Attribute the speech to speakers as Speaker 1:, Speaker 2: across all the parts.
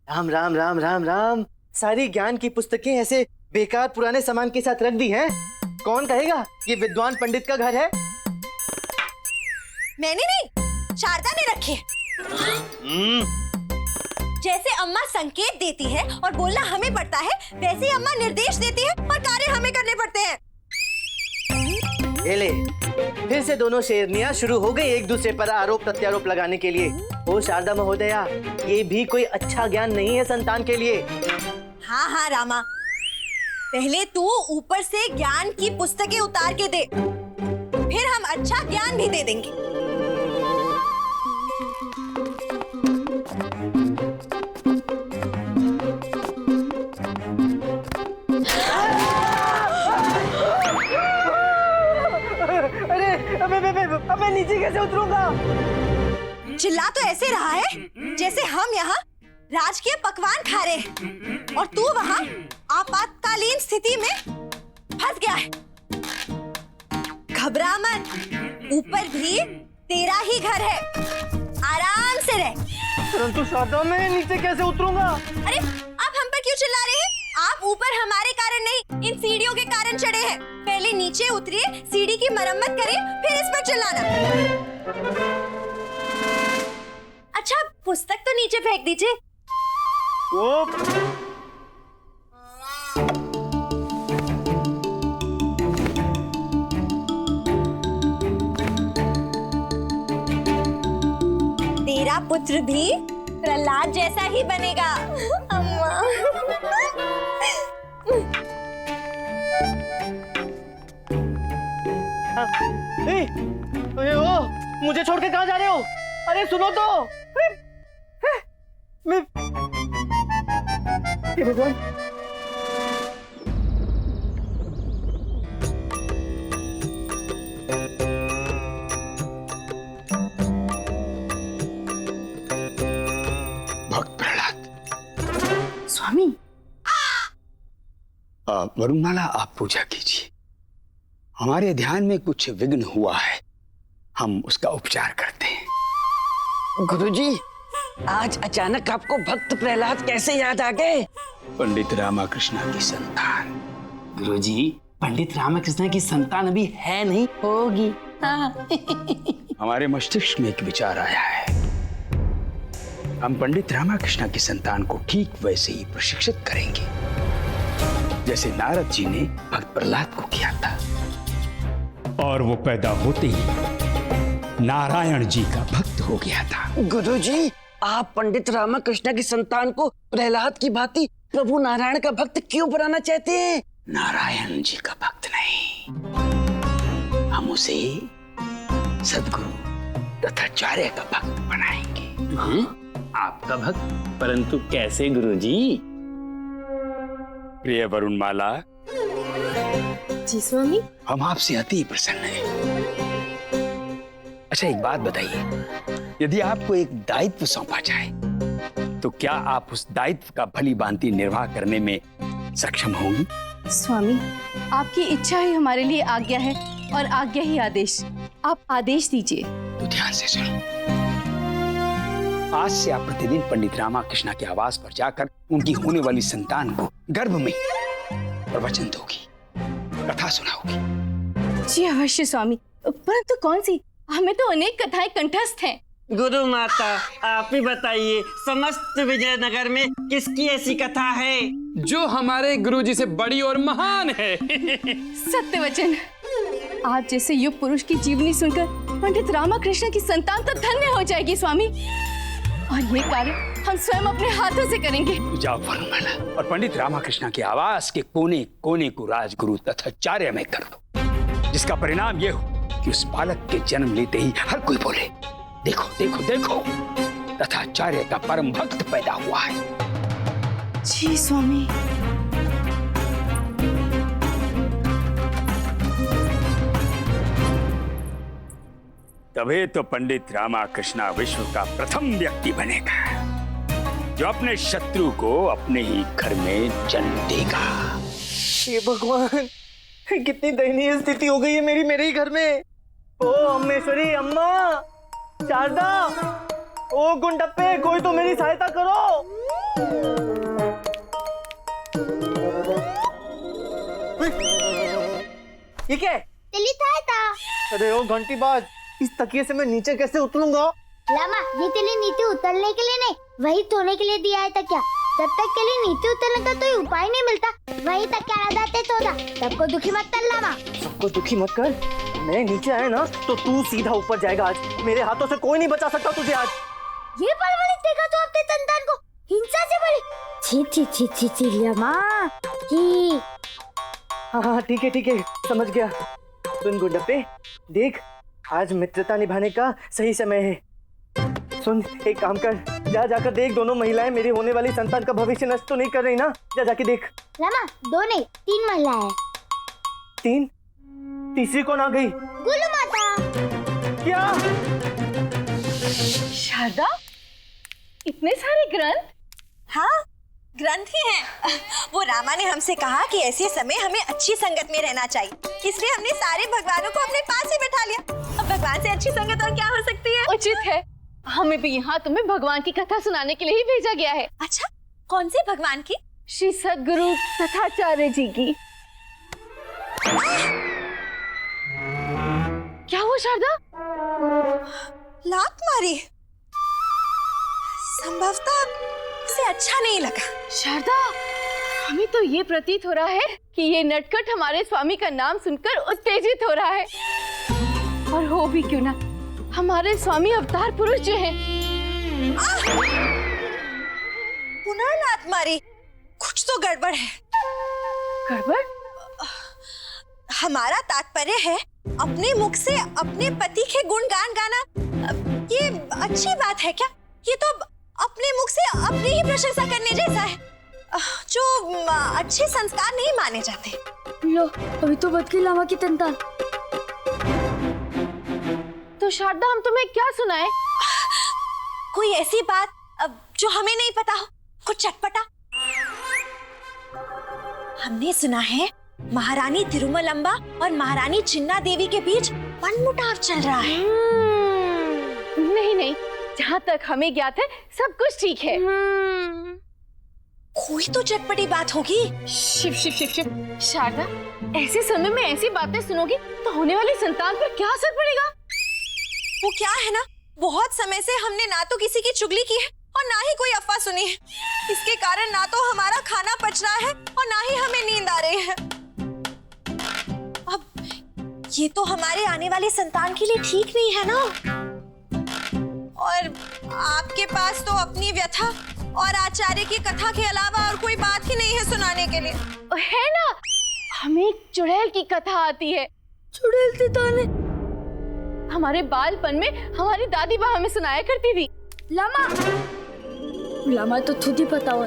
Speaker 1: राम राम राम राम राम। सारी ज्ञान की पुस्तकें ऐसे बेकार पुराने सामान के साथ रख दी हैं। कौन कहेगा ये विद्वान पंडित का घर है?
Speaker 2: मैंने नहीं, शारदा ने रखी है। जैसे अम्मा संकेत देती है और बोलना हमें पड़ता है, वैसे ही अम्मा निर्देश देती है और कार्य हमें करने पड़ते हैं।
Speaker 1: ये ले, फिर से दोनों शेरनियां शुरू हो गई एक दूसरे पर आरोप प्रत्यारोप लगाने के लिए। ओ शारदा महोदया, ये भी कोई अच्छा ज्ञान नहीं है संतान के लिए।
Speaker 2: हाँ हाँ रामा, पहले तू ऊपर से ज्ञान की पुस्तकें उतार के दे, फिर हम अच्छा ज्ञान भी दे देंगे।
Speaker 1: अब मैं नीचे कैसे उतरूंगा?
Speaker 2: चिल्ला तो ऐसे रहा है जैसे हम यहाँ राजकीय पकवान खा रहे हैं और तू वहाँ आपातकालीन स्थिति में फंस गया है। घबरा मत, ऊपर भी तेरा ही घर है, आराम से रह।
Speaker 1: परंतु शारदा, मैं नीचे कैसे उतरूंगा?
Speaker 2: अरे आप हम पर क्यों चिल्ला रहे हैं? आप ऊपर हमारे कारण नहीं, इन सीढ़ियों के कारण चढ़े हैं। पहले नीचे उतरिए, सीढ़ी की मरम्मत करिए, फिर इस पर चिल्लाना। अच्छा, पुस्तक तो नीचे फेंक दीजिए। तेरा पुत्र भी प्रहलाद जैसा ही बनेगा अम्मा।
Speaker 1: अरे ओ, मुझे छोड़ के कहाँ जा रहे हो? अरे सुनो तो। मैं भगवान,
Speaker 3: भक्त प्रहलाद।
Speaker 4: स्वामी।
Speaker 3: वरुणमाला, आप पूजा कीजिए। हमारे ध्यान में कुछ विघ्न हुआ है, हम उसका उपचार करते हैं।
Speaker 4: गुरुजी, आज अचानक आपको भक्त प्रहलाद कैसे याद आ गए?
Speaker 3: पंडित रामाकृष्णा की संतान।
Speaker 5: गुरुजी, पंडित रामाकृष्ण की संतान अभी है नहीं, होगी। हाँ।
Speaker 3: हमारे मस्तिष्क में एक विचार आया है, हम पंडित रामाकृष्णा की संतान को ठीक वैसे ही प्रशिक्षित करेंगे जैसे नारद जी ने भक्त प्रहलाद को किया था।
Speaker 6: और वो पैदा होते ही नारायण जी का भक्त हो गया था।
Speaker 4: गुरुजी, आप पंडित रामाकृष्ण की संतान को प्रहलाद की भांति प्रभु नारायण का भक्त क्यों बनाना चाहते हैं?
Speaker 3: नारायण जी का भक्त नहीं, हम उसे सद्गुरु तथा आचार्य का भक्त बनाएंगे।
Speaker 5: आपका भक्त? परंतु कैसे गुरुजी?
Speaker 3: प्रिय वरुणमाला,
Speaker 2: जी स्वामी।
Speaker 3: हम आपसे अति प्रसन्न हैं। अच्छा, एक बात बताइए, यदि आपको एक दायित्व सौंपा जाए तो क्या आप उस दायित्व का भली भांति निर्वाह करने में सक्षम होंगी?
Speaker 7: स्वामी, आपकी इच्छा ही हमारे लिए आज्ञा है और आज्ञा ही आदेश। आप आदेश दीजिए।
Speaker 3: तो ध्यान से सुनो। आज से आप प्रतिदिन पंडित रामाकृष्णा के आवास पर जाकर उनकी होने वाली संतान को गर्भ में प्रवचन दोगी, कथा सुनाओगी।
Speaker 7: जी अवश्य स्वामी, परंतु कौन सी? हमें तो अनेक कथाएं कंठस्थ हैं।
Speaker 4: गुरु माता, आप ही बताइए, समस्त विजयनगर में किसकी ऐसी कथा है
Speaker 8: जो हमारे गुरुजी से बड़ी और महान है?
Speaker 7: सत्य वचन। आप जैसे युग पुरुष की जीवनी सुनकर पंडित रामाकृष्ण की संतान तो धन्य हो जाएगी स्वामी, और ये कार्य हम स्वयं अपने हाथों से करेंगे।
Speaker 3: जाओ वरुणमाला, और पंडित रामाकृष्णा के आवास के कोने कोने को राजगुरु तथा आचार्य में कर दो, जिसका परिणाम ये हो कि उस बालक के जन्म लेते ही हर कोई बोले, देखो देखो देखो, तथा आचार्य का परम भक्त पैदा हुआ है।
Speaker 7: जी स्वामी।
Speaker 3: तभी तो पंडित रामाकृष्णा विश्व का प्रथम व्यक्ति बनेगा जो अपने शत्रु को अपने ही घर में जन्म देगा।
Speaker 1: हे भगवान, कितनी दयनीय स्थिति हो गई है मेरे ही घर में। ओ अम्मेश्वरी, अम्मा, शारदा, ओ गुंडप्पे, कोई तो मेरी सहायता करो। ये क्या है?
Speaker 9: तेली था।
Speaker 1: अरे ओ घंटी बाज, इस तकिए से मैं नीचे कैसे उतरूंगा?
Speaker 9: लामा, ये तेली नीचे उतरने के लिए नहीं, वही धोने के लिए दिया है तकिया। जब तक के लिए नीचे उतरने का कोई उपाय नहीं मिलता, वही तकिया लगाते सोना। सबको दुखी मत कर लामा।
Speaker 1: सबको दुखी मत कर। मैं नीचे आया ना तो तू सीधा ऊपर जाएगा आज। मेरे हाथों से कोई नहीं बचा सकता तुझे आज।
Speaker 9: ये परवरिश देखा तो अपने संतान को हिंसा से भरी। छी छी छी छी छी लामा। छी।
Speaker 1: हाँ ठीक है, समझ गया। सुन गुड्डप्पे, देख आज मित्रता निभाने का सही समय है। सुन, एक काम कर, जाकर देख दोनों महिलाएं मेरी होने वाली संतान का भविष्य नष्ट तो नहीं कर रही ना? जाके देख।
Speaker 9: लामा, 2 नहीं 3 महिलाएं।
Speaker 1: 3? तीसरी कौन आ गई?
Speaker 9: गुलू माता।
Speaker 1: क्या?
Speaker 7: शारदा, इतने सारे ग्रंथ?
Speaker 2: हाँ, ग्रंथ ही हैं। वो रामा ने हमसे कहा कि ऐसे समय हमें अच्छी संगत में रहना चाहिए, इसलिए हमने सारे भगवानों को अपने पास ही बैठा लिया। अब भगवान से अच्छी संगत और क्या हो सकती है?
Speaker 7: उचित है, हमें भी यहाँ तुम्हें भगवान की कथा सुनाने के लिए ही भेजा गया है।
Speaker 2: अच्छा, कौन से भगवान की?
Speaker 7: श्री सद्गुरु तथाचार्य जी की। क्या हुआ शारदा?
Speaker 2: लात मारी। संभवतः उसे अच्छा नहीं लगा।
Speaker 7: शारदा, हमें तो ये प्रतीत हो रहा है कि ये नटखट हमारे स्वामी का नाम सुनकर उत्तेजित हो रहा है। और हो भी क्यों ना, हमारे स्वामी अवतार पुरुष जो हैं।
Speaker 2: पुनः लात मारी। कुछ तो गड़बड़ है।
Speaker 7: गड़बड़?
Speaker 2: हमारा तात्पर्य है अपने मुख से अपने पति के गुणगान गाना। ये अच्छी बात है क्या? ये तो अपने मुख से अपनी ही प्रशंसा करने जैसा है, जो अच्छे संस्कार नहीं माने जाते।
Speaker 9: लो, अभी तो बच गई लामा की संतान।
Speaker 7: तो शारदा, हम तुम्हें क्या सुनाएं?
Speaker 2: कोई ऐसी बात जो हमें नहीं पता हो, कुछ चटपटा। हमने सुना है महारानी तिरुमलंबा और महारानी चिन्ना देवी के बीच मनमुटाव चल रहा है।
Speaker 7: नहीं, जहाँ तक हमें ज्ञात है सब कुछ ठीक है।
Speaker 2: कोई तो चटपटी बात होगी।
Speaker 7: शिव शिव शिव शिव। शारदा, ऐसे समय में ऐसी बातें सुनोगी तो होने वाली संतान पर क्या असर पड़ेगा?
Speaker 2: वो क्या है ना, बहुत समय से हमने ना तो किसी की चुगली की है और ना ही कोई अफवाह सुनी है। इसके कारण ना तो हमारा खाना पच रहा है और ना ही हमें नींद आ रही है। अब ये तो हमारे आने वाली संतान के लिए ठीक नहीं है ना। और आपके पास तो अपनी व्यथा और आचार्य की कथा के अलावा और कोई बात ही नहीं है सुनाने के लिए।
Speaker 7: है ना, हमें एक चुड़ैल की कथा आती है।
Speaker 9: चुड़ैल थी ताने।
Speaker 7: हमारे बालपन में हमारी दादी माँ हमें सुनाया करती थी।
Speaker 9: लामा तो खुद ही पता हो।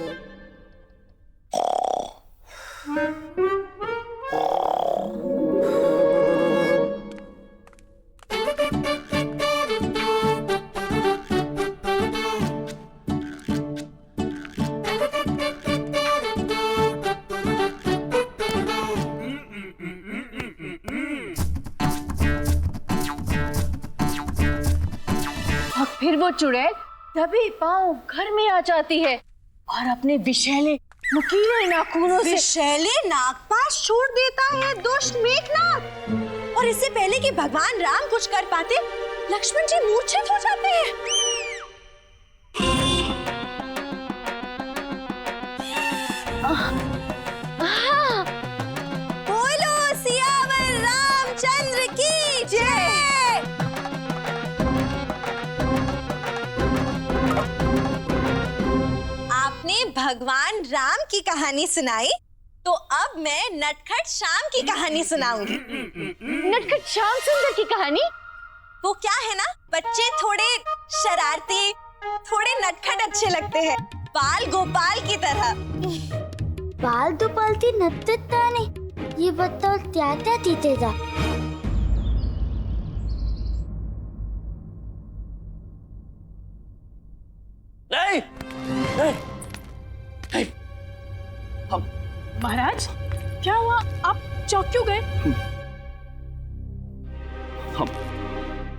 Speaker 7: फिर वो चुड़ैल दबे पांव घर में आ जाती है और अपने विषैले नुकीले नाखूनों से
Speaker 2: विषैले नागपाश छोड़ देता है दुष्ट मेघनाथ। और इससे पहले कि भगवान राम कुछ कर पाते, लक्ष्मण जी मूर्छित हो जाते हैं। बोलो सियावर रामचंद्र की जय। आपने भगवान राम की कहानी सुनाई, तो अब मैं नटखट श्याम की कहानी सुनाऊंगी।
Speaker 7: नटखट श्याम सुंदर की कहानी?
Speaker 2: वो क्या है ना, बच्चे थोड़े शरारती, थोड़े नटखट अच्छे लगते हैं, बाल गोपाल की तरह।
Speaker 9: बाल गोपाल थी नटखट नहीं, ये बताओ क्या क्या थी जा।
Speaker 4: नहीं, नहीं, नहीं।
Speaker 7: महाराज, क्या हुआ? आप चौंक क्यों गए?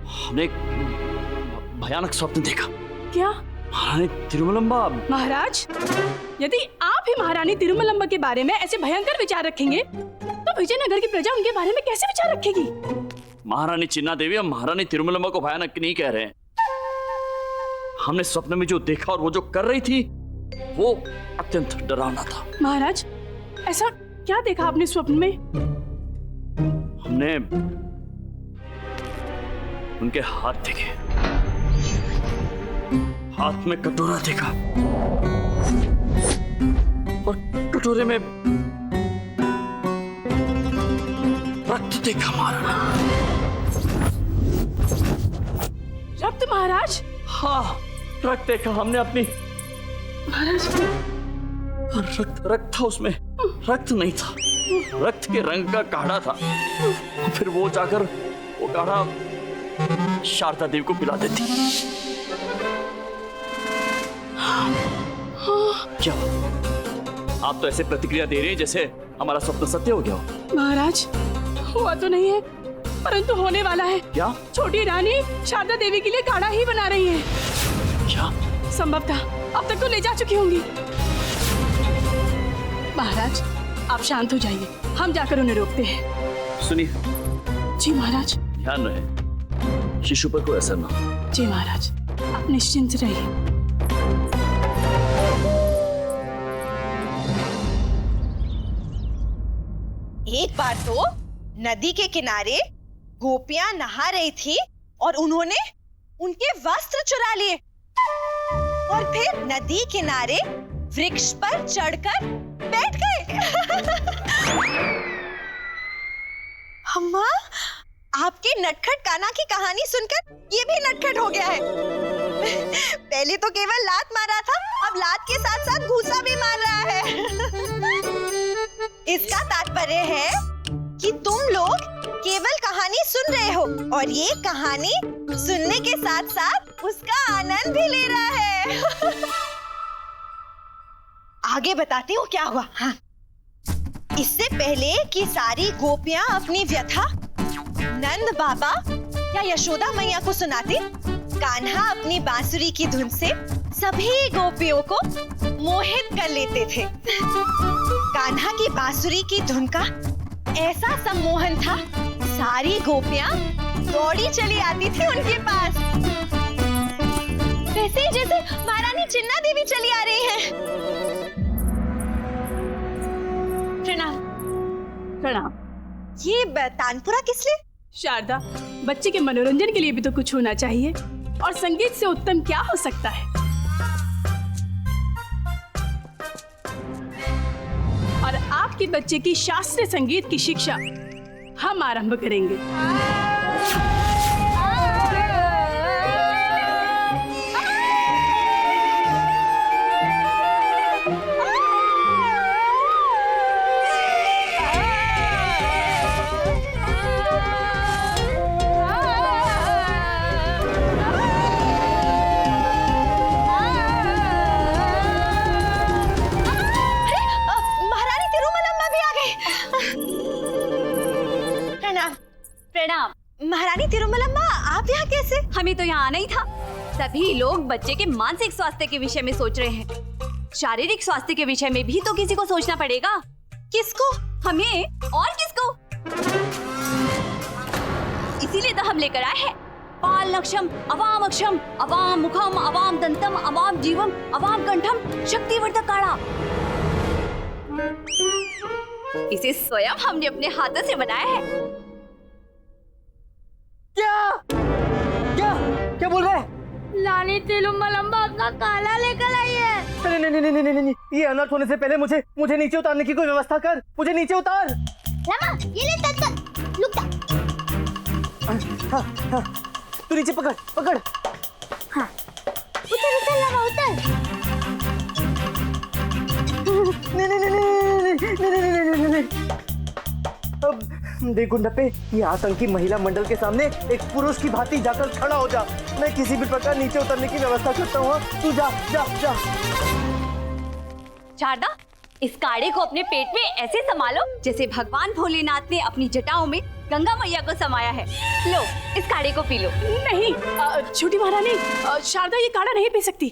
Speaker 10: हमने एक भयानक स्वप्न देखा।
Speaker 7: क्या?
Speaker 10: महारानी तिरुमलम्बा।
Speaker 11: महाराज, यदि आप ही महारानी तिरुमलम्बा के बारे में ऐसे भयंकर विचार रखेंगे तो विजयनगर की प्रजा उनके बारे में कैसे विचार रखेगी?
Speaker 10: महारानी चिन्ना देवी, हम महारानी तिरुमलम्बा को भयानक नहीं कह रहे हैं। हमने स्वप्न में जो देखा और वो जो कर रही थी वो अत्यंत डरावना था।
Speaker 11: महाराज, ऐसा क्या देखा आपने स्वप्न में?
Speaker 10: हमने उनके हाथ देखे, हाथ में कटोरा देखा और कटोरे में रक्त देखा। महाराज,
Speaker 11: रक्त? महाराज,
Speaker 10: हाँ रक्त देखा हमने अपनी।
Speaker 11: महाराज,
Speaker 10: रक्त था उसमें, रक्त नहीं था, रक्त के रंग का काढ़ा था। फिर वो जाकर वो काढ़ा शारदा देवी को पिला देती। क्या आप तो ऐसे प्रतिक्रिया दे रहे हैं जैसे हमारा स्वप्न सत्य हो गया हो।
Speaker 11: महाराज, हुआ तो नहीं है परंतु होने वाला है।
Speaker 10: क्या?
Speaker 11: छोटी रानी शारदा देवी के लिए काढ़ा ही बना रही है।
Speaker 10: क्या?
Speaker 11: संभवतः अब तक तो ले जा चुकी होंगी। महाराज, आप शांत हो जाइए, हम जाकर उन्हें रोकते हैं।
Speaker 10: सुनिए।
Speaker 11: जी महाराज।
Speaker 10: ध्यान रहे शिशु पर कोई असर ना हो।
Speaker 11: जी महाराज, आप निश्चिंत रहिए।
Speaker 2: एक बार तो नदी के किनारे गोपियां नहा रही थी और उन्होंने उनके वस्त्र चुरा लिए और फिर नदी किनारे वृक्ष पर चढ़कर बैठ गए। अम्मा, आपके नटखट कान्हा की कहानी सुनकर ये भी नटखट हो गया है। पहले तो केवल लात मारा था, अब लात के साथ साथ घूसा भी मार रहा है। इसका तात्पर्य है कि तुम लोग केवल कहानी सुन रहे हो और ये कहानी सुनने के साथ साथ उसका आनंद भी ले रहा है। आगे बताती हूँ क्या हुआ। हाँ, इससे पहले कि सारी गोपियां अपनी व्यथा नंद बाबा या यशोदा मैया को सुनाती, कान्हा अपनी बांसुरी की धुन से सभी गोपियों को मोहित कर लेते थे। कान्हा की बांसुरी की धुन का ऐसा सम्मोहन था, सारी गोपियां दौड़ी चली आती थी उनके पास, वैसे ही जैसे महारानी चिन्ना देवी चली आ रही हैं। प्रणाम।
Speaker 11: प्रणाम।
Speaker 2: ये तानपुरा किस लिए?
Speaker 11: शारदा, बच्चे के मनोरंजन के लिए भी तो कुछ होना चाहिए, और संगीत से उत्तम क्या हो सकता है। और आपके बच्चे की शास्त्रीय संगीत की शिक्षा हम आरंभ करेंगे।
Speaker 2: महारानी तिरुमलम्मा, आप यहाँ कैसे?
Speaker 12: हमें तो यहाँ आना ही था। सभी लोग बच्चे के मानसिक स्वास्थ्य के विषय में सोच रहे हैं, शारीरिक स्वास्थ्य के विषय में भी तो किसी को सोचना पड़ेगा।
Speaker 2: किसको?
Speaker 12: हमें, और किसको? इसीलिए तो हम लेकर आए हैं पाल नक्षम अवाम अक्षम अवाम मुखम अवाम दंतम अवाम जीवम अवाम कंठम शक्तिवर्धक काढ़ा। इसे स्वयं हमने अपने हाथों से बनाया है।
Speaker 1: क्या बोल रहा है?
Speaker 9: रानी तिरुमलम्बा अपना काला लेकर आई है।
Speaker 1: नहीं, ये अनर्थ होने से पहले मुझे नीचे उतारने की कोई व्यवस्था कर। मुझे नीचे उतार।
Speaker 9: लामा, ये ले तत्पर, लुक जा।
Speaker 1: हाँ, तू नीचे पकड़।
Speaker 9: हाँ, उतर लामा, उतर।
Speaker 1: नहीं। अब देख गुंडप्पे, ये आतंकी महिला मंडल के सामने एक पुरुष की भांति जाकर खड़ा हो जा। मैं किसी भी प्रकार नीचे उतरने की व्यवस्था करता हूँ। तू जा।
Speaker 12: शारदा, इस काढ़े को अपने पेट में ऐसे संभालो जैसे भगवान भोलेनाथ ने अपनी जटाओं में गंगा मैया को समाया है। लो, इस काढ़े को पी लो।
Speaker 11: नहीं, छोटी महारानी, शारदा ये काढ़ा नहीं पी सकती।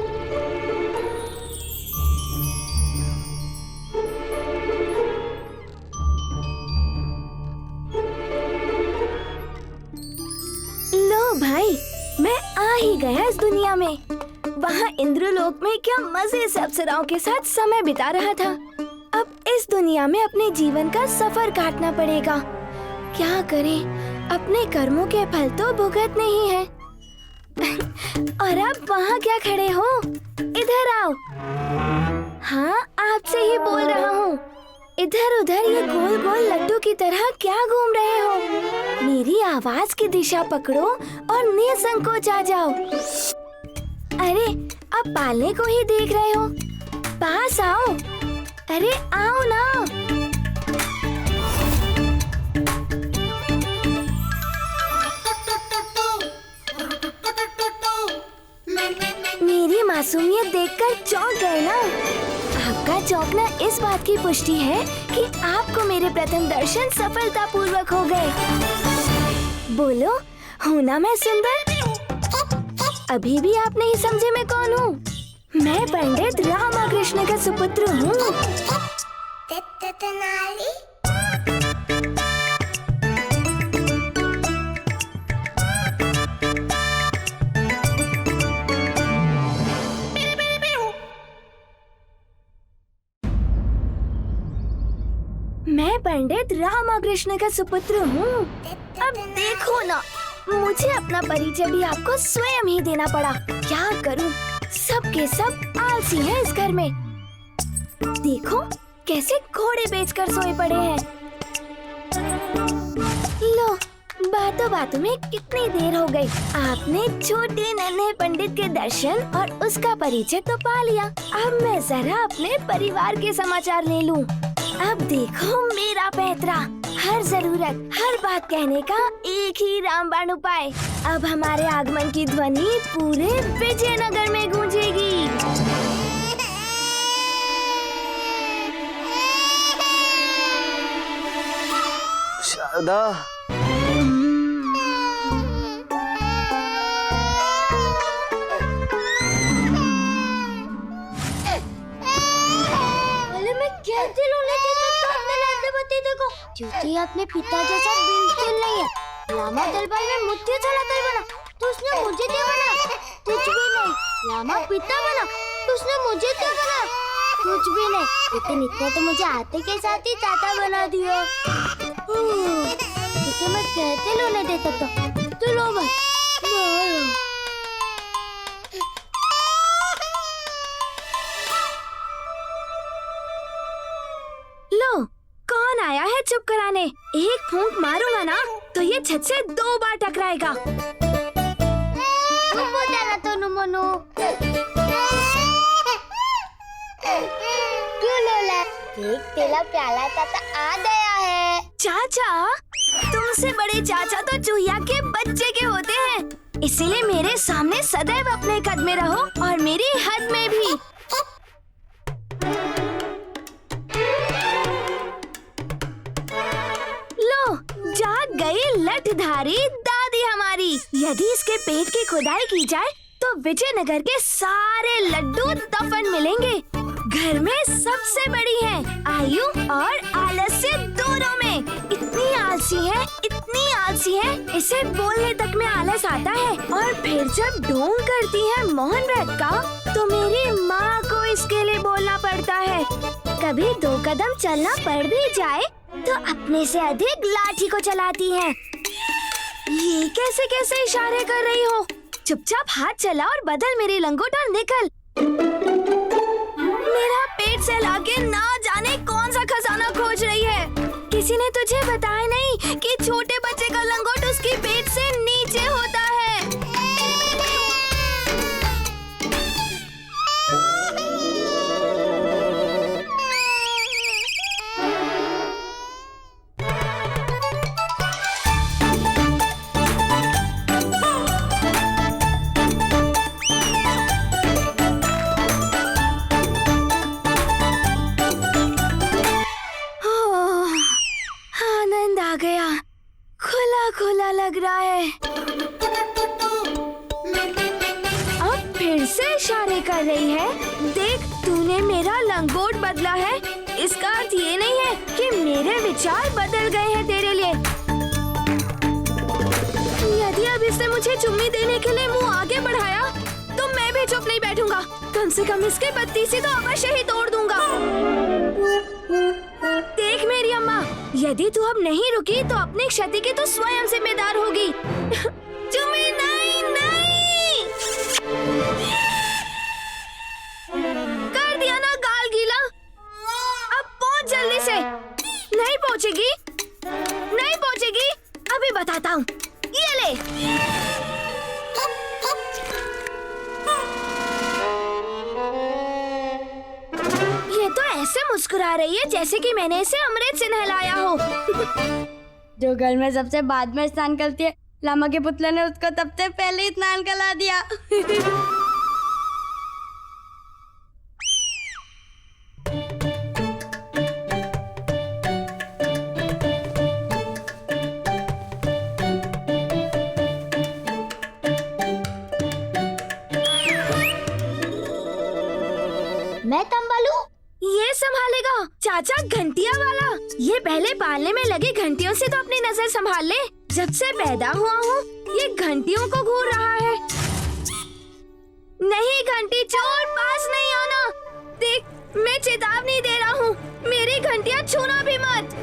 Speaker 13: गया इस दुनिया में। वहाँ इंद्रलोक में क्या मजे से अप्सराओं के साथ समय बिता रहा था। अब इस दुनिया में अपने जीवन का सफर काटना पड़ेगा। क्या करें, अपने कर्मों के फल तो भुगतने ही हैं। और अब वहाँ क्या खड़े हो, इधर आओ। हाँ, आपसे ही बोल रहा हूँ। इधर उधर ये गोल गोल लड्डू की तरह क्या घूम रहे हो? मेरी आवाज की दिशा पकड़ो और निसंकोच आ जाओ। अरे, अब पालने को ही देख रहे हो, पास आओ। अरे आओ ना। मेरी मासूमियत देखकर चौंक गए ना? आपका चौंकना इस बात की पुष्टि है कि आपको मेरे प्रथम दर्शन सफलतापूर्वक हो गए। बोलो, हूँ ना मैं सुंदर? अभी भी आप नहीं समझे मैं कौन हूँ? मैं पंडित रामकृष्ण का सुपुत्र हूँ। मैं पंडित रामकृष्ण का सुपुत्र हूँ। अब देखो ना, मुझे अपना परिचय भी आपको स्वयं ही देना पड़ा। क्या करूँ, सबके सब आलसी हैं इस घर में। देखो कैसे घोड़े बेचकर सोए पड़े हैं। लो, बातों बातों में कितनी देर हो गई। आपने छोटे नन्हे पंडित के दर्शन और उसका परिचय तो पा लिया। अब मैं जरा अपने परिवार के समाचार ले लूं। अब देखो मेरा पैतरा, हर जरूरत, हर बात कहने का एक ही रामबाण उपाय। अब हमारे आगमन की ध्वनि पूरे विजयनगर में गूंजेगी।
Speaker 1: शारदा,
Speaker 9: क्योंकि अपने पिता जैसा बिल्कुल नहीं है। लामा दरबार में मुझे चलाकर बना तो उसने मुझे क्या बना? कुछ भी नहीं। लामा पिता बना तो उसने मुझे क्या बना? कुछ भी नहीं। लेकिन इतना तो मुझे आते के साथ ही चाचा बना दिया। लेकिन मैं कहते लोने देता तो लो बस।
Speaker 13: लो, कौन आया है चुप कराने? एक फूंक मारूंगा ना तो ये छत से 2 बार टकराएगा।
Speaker 9: क्यों लोला? देख, तेरा प्याला चाचा आ गया है।
Speaker 13: चाचा? तुमसे बड़े चाचा तो चूहिया के बच्चे के होते हैं। इसीलिए मेरे सामने सदैव अपने कद में रहो और मेरी हद में भी। जाग गई लठधारी दादी हमारी। यदि इसके पेट की खुदाई की जाए तो विजयनगर के सारे लड्डू दफन मिलेंगे। घर में सबसे बड़ी है, आयु और आलस्य दोनों में। इतनी आलसी है, इसे बोलने तक में आलस आता है। और फिर जब ढोंग करती है मोहन व्रत का तो मेरी माँ को इसके लिए बोलना पड़ता है। कभी 2 कदम चलना पड़ भी जाए तो अपने से अधिक लाठी को चलाती है। ये कैसे कैसे इशारे कर रही हो? चुपचाप हाथ चला और बदल मेरी लंगोट और निकल। मेरा पेट से लाके ना जाने कौन सा खजाना खोज रही है। किसी ने तुझे बताया नहीं कि छोटे बच्चे का लंगोट उसकी पेट से नीचे होता है। खुला लग रहा है। अब फिर से इशारे कर रही है। देख, तूने मेरा लंगोट बदला है, इसका अर्थ ये नहीं है कि मेरे विचार बदल गए हैं तेरे लिए। यदि अब इसने मुझे चुम्मी देने के लिए मुंह आगे बढ़ाया कम से कम इसके पत्ती से तो अवश्य ही तोड़ दूंगा। देख मेरी अम्मा, यदि तू अब नहीं रुकी तो अपनी क्षति की तो स्वयं जिम्मेदार होगी। तुम्हें नहीं नहीं कर दिया ना गाल गीला। अब पहुंच जल्दी से। नहीं पहुंचेगी, नहीं पहुंचेगी, अभी बताता हूँ। ये ले। ये तो ऐसे मुस्कुरा रही है जैसे कि मैंने इसे अमृत से नहलाया हो।
Speaker 9: जो घर में सबसे बाद में स्नान करती है, लामा के पुतले ने उसको तब से पहले ही स्नान करा दिया। मैं संभालू?
Speaker 13: ये संभालेगा चाचा घंटिया वाला। ये पहले पालने में लगी घंटियों से तो अपनी नजर संभाल ले। जब से पैदा हुआ हूँ ये घंटियों को घूर रहा है। नहीं घंटी चोर, पास नहीं आना। देख, मैं चेतावनी दे रहा हूँ, मेरी घंटियाँ छूना भी मत।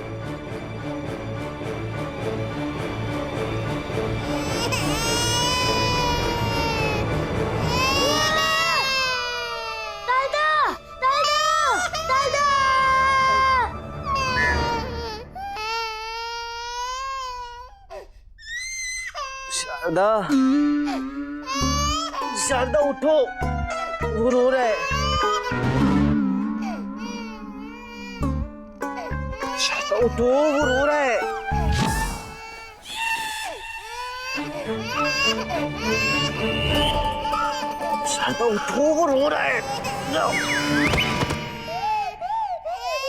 Speaker 1: शारदा, शारदा उठो, वो रो रहा है। शारदा उठो, वो रो रहा है। शारदा उठो, वो रो रहा है। जाओ।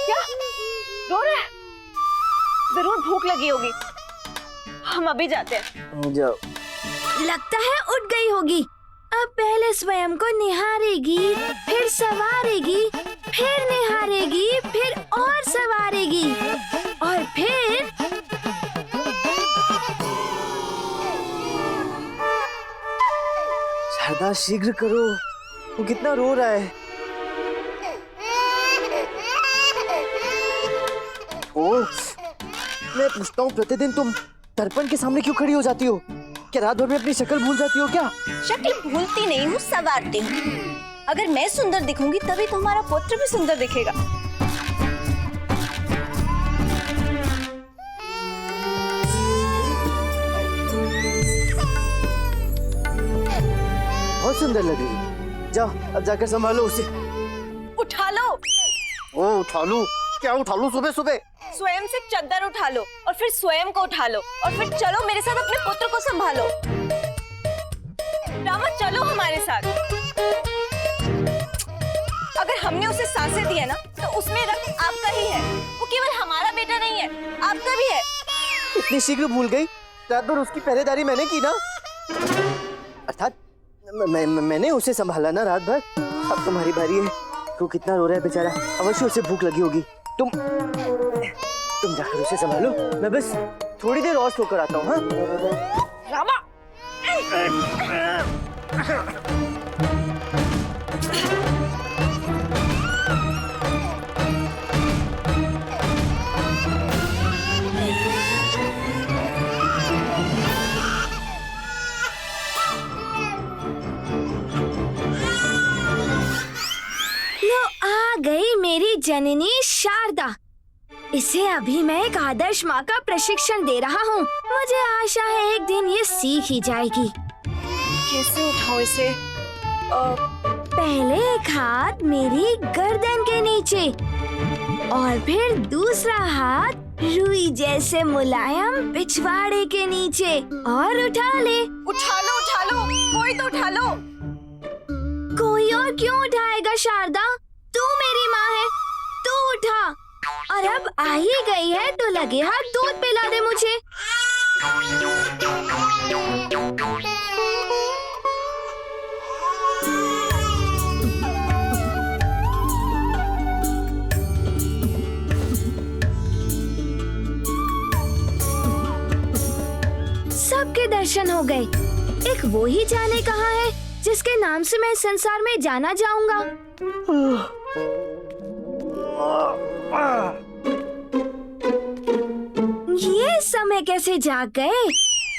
Speaker 2: क्या रो रहा है? जरूर भूख लगी होगी, हम अभी जाते हैं।
Speaker 1: जाओ।
Speaker 13: लगता है उठ गई होगी। अब पहले स्वयं को निहारेगी, फिर सवारेगी, फिर निहारेगी, फिर और सवारेगी, और फिर
Speaker 1: शारदा शीघ्र करो, वो कितना रो रहा है। ओ, मैं पूछता हूँ, प्रतिदिन तुम दर्पण के सामने क्यों खड़ी हो जाती हो? क्या रात भर में अपनी शक्ल भूल जाती हो क्या?
Speaker 2: शक्ल भूलती नहीं हूँ, सवारती हूँ। अगर मैं सुंदर दिखूंगी तभी तुम्हारा पुत्र भी सुंदर दिखेगा।
Speaker 1: बहुत सुंदर लग रही है। जाओ, अब जाकर संभालो उसे।
Speaker 2: उठा लो।
Speaker 1: ओ, उठा लूं? क्या उठा लूं सुबह सुबह?
Speaker 2: स्वयं से चद्दर उठा लो, और फिर स्वयं को उठा लो, और फिर चलो मेरे साथ अपने पुत्र को संभालो। रामा, चलो हमारे साथ। अगर हमने उसे सांसें दी है ना, तो उसमें रक्त आपका ही है। वो केवल हमारा बेटा नहीं है, आपका भी है।
Speaker 1: इतनी शीघ्र भूल गई? रात भर उसकी पहरेदारी मैंने की ना। अर्थात मैंने उसे संभाला ना रात भर। अब तुम्हारी बारी है। वो कितना रो रहा है बेचारा, अवश्य उसे भूख लगी होगी। तुम जाकर उसे संभालो, मैं बस थोड़ी देर और सोकर आता हूँ। हाँ
Speaker 2: रामा,
Speaker 13: लो आ गई मेरी जननी शारदा। इसे अभी मैं एक आदर्श माँ का प्रशिक्षण दे रहा हूँ। मुझे आशा है एक दिन ये सीख ही जाएगी।
Speaker 2: कैसे उठाओ इसे?
Speaker 13: पहले एक हाथ मेरी गर्दन के नीचे, और फिर दूसरा हाथ रुई जैसे मुलायम पिछवाड़े के नीचे, और उठा ले।
Speaker 2: उठा लो, कोई तो उठा लो।
Speaker 13: कोई और क्यों उठाएगा शारदा? तू मेरी माँ है, तू उठा। और अब आ ही गई है तो लगे हाथ दूध पिला दे मुझे। सबके दर्शन हो गए। एक वो ही जाने कहाँ है जिसके नाम से मैं इस संसार में जाना जाऊंगा। ये समय कैसे जाग गए?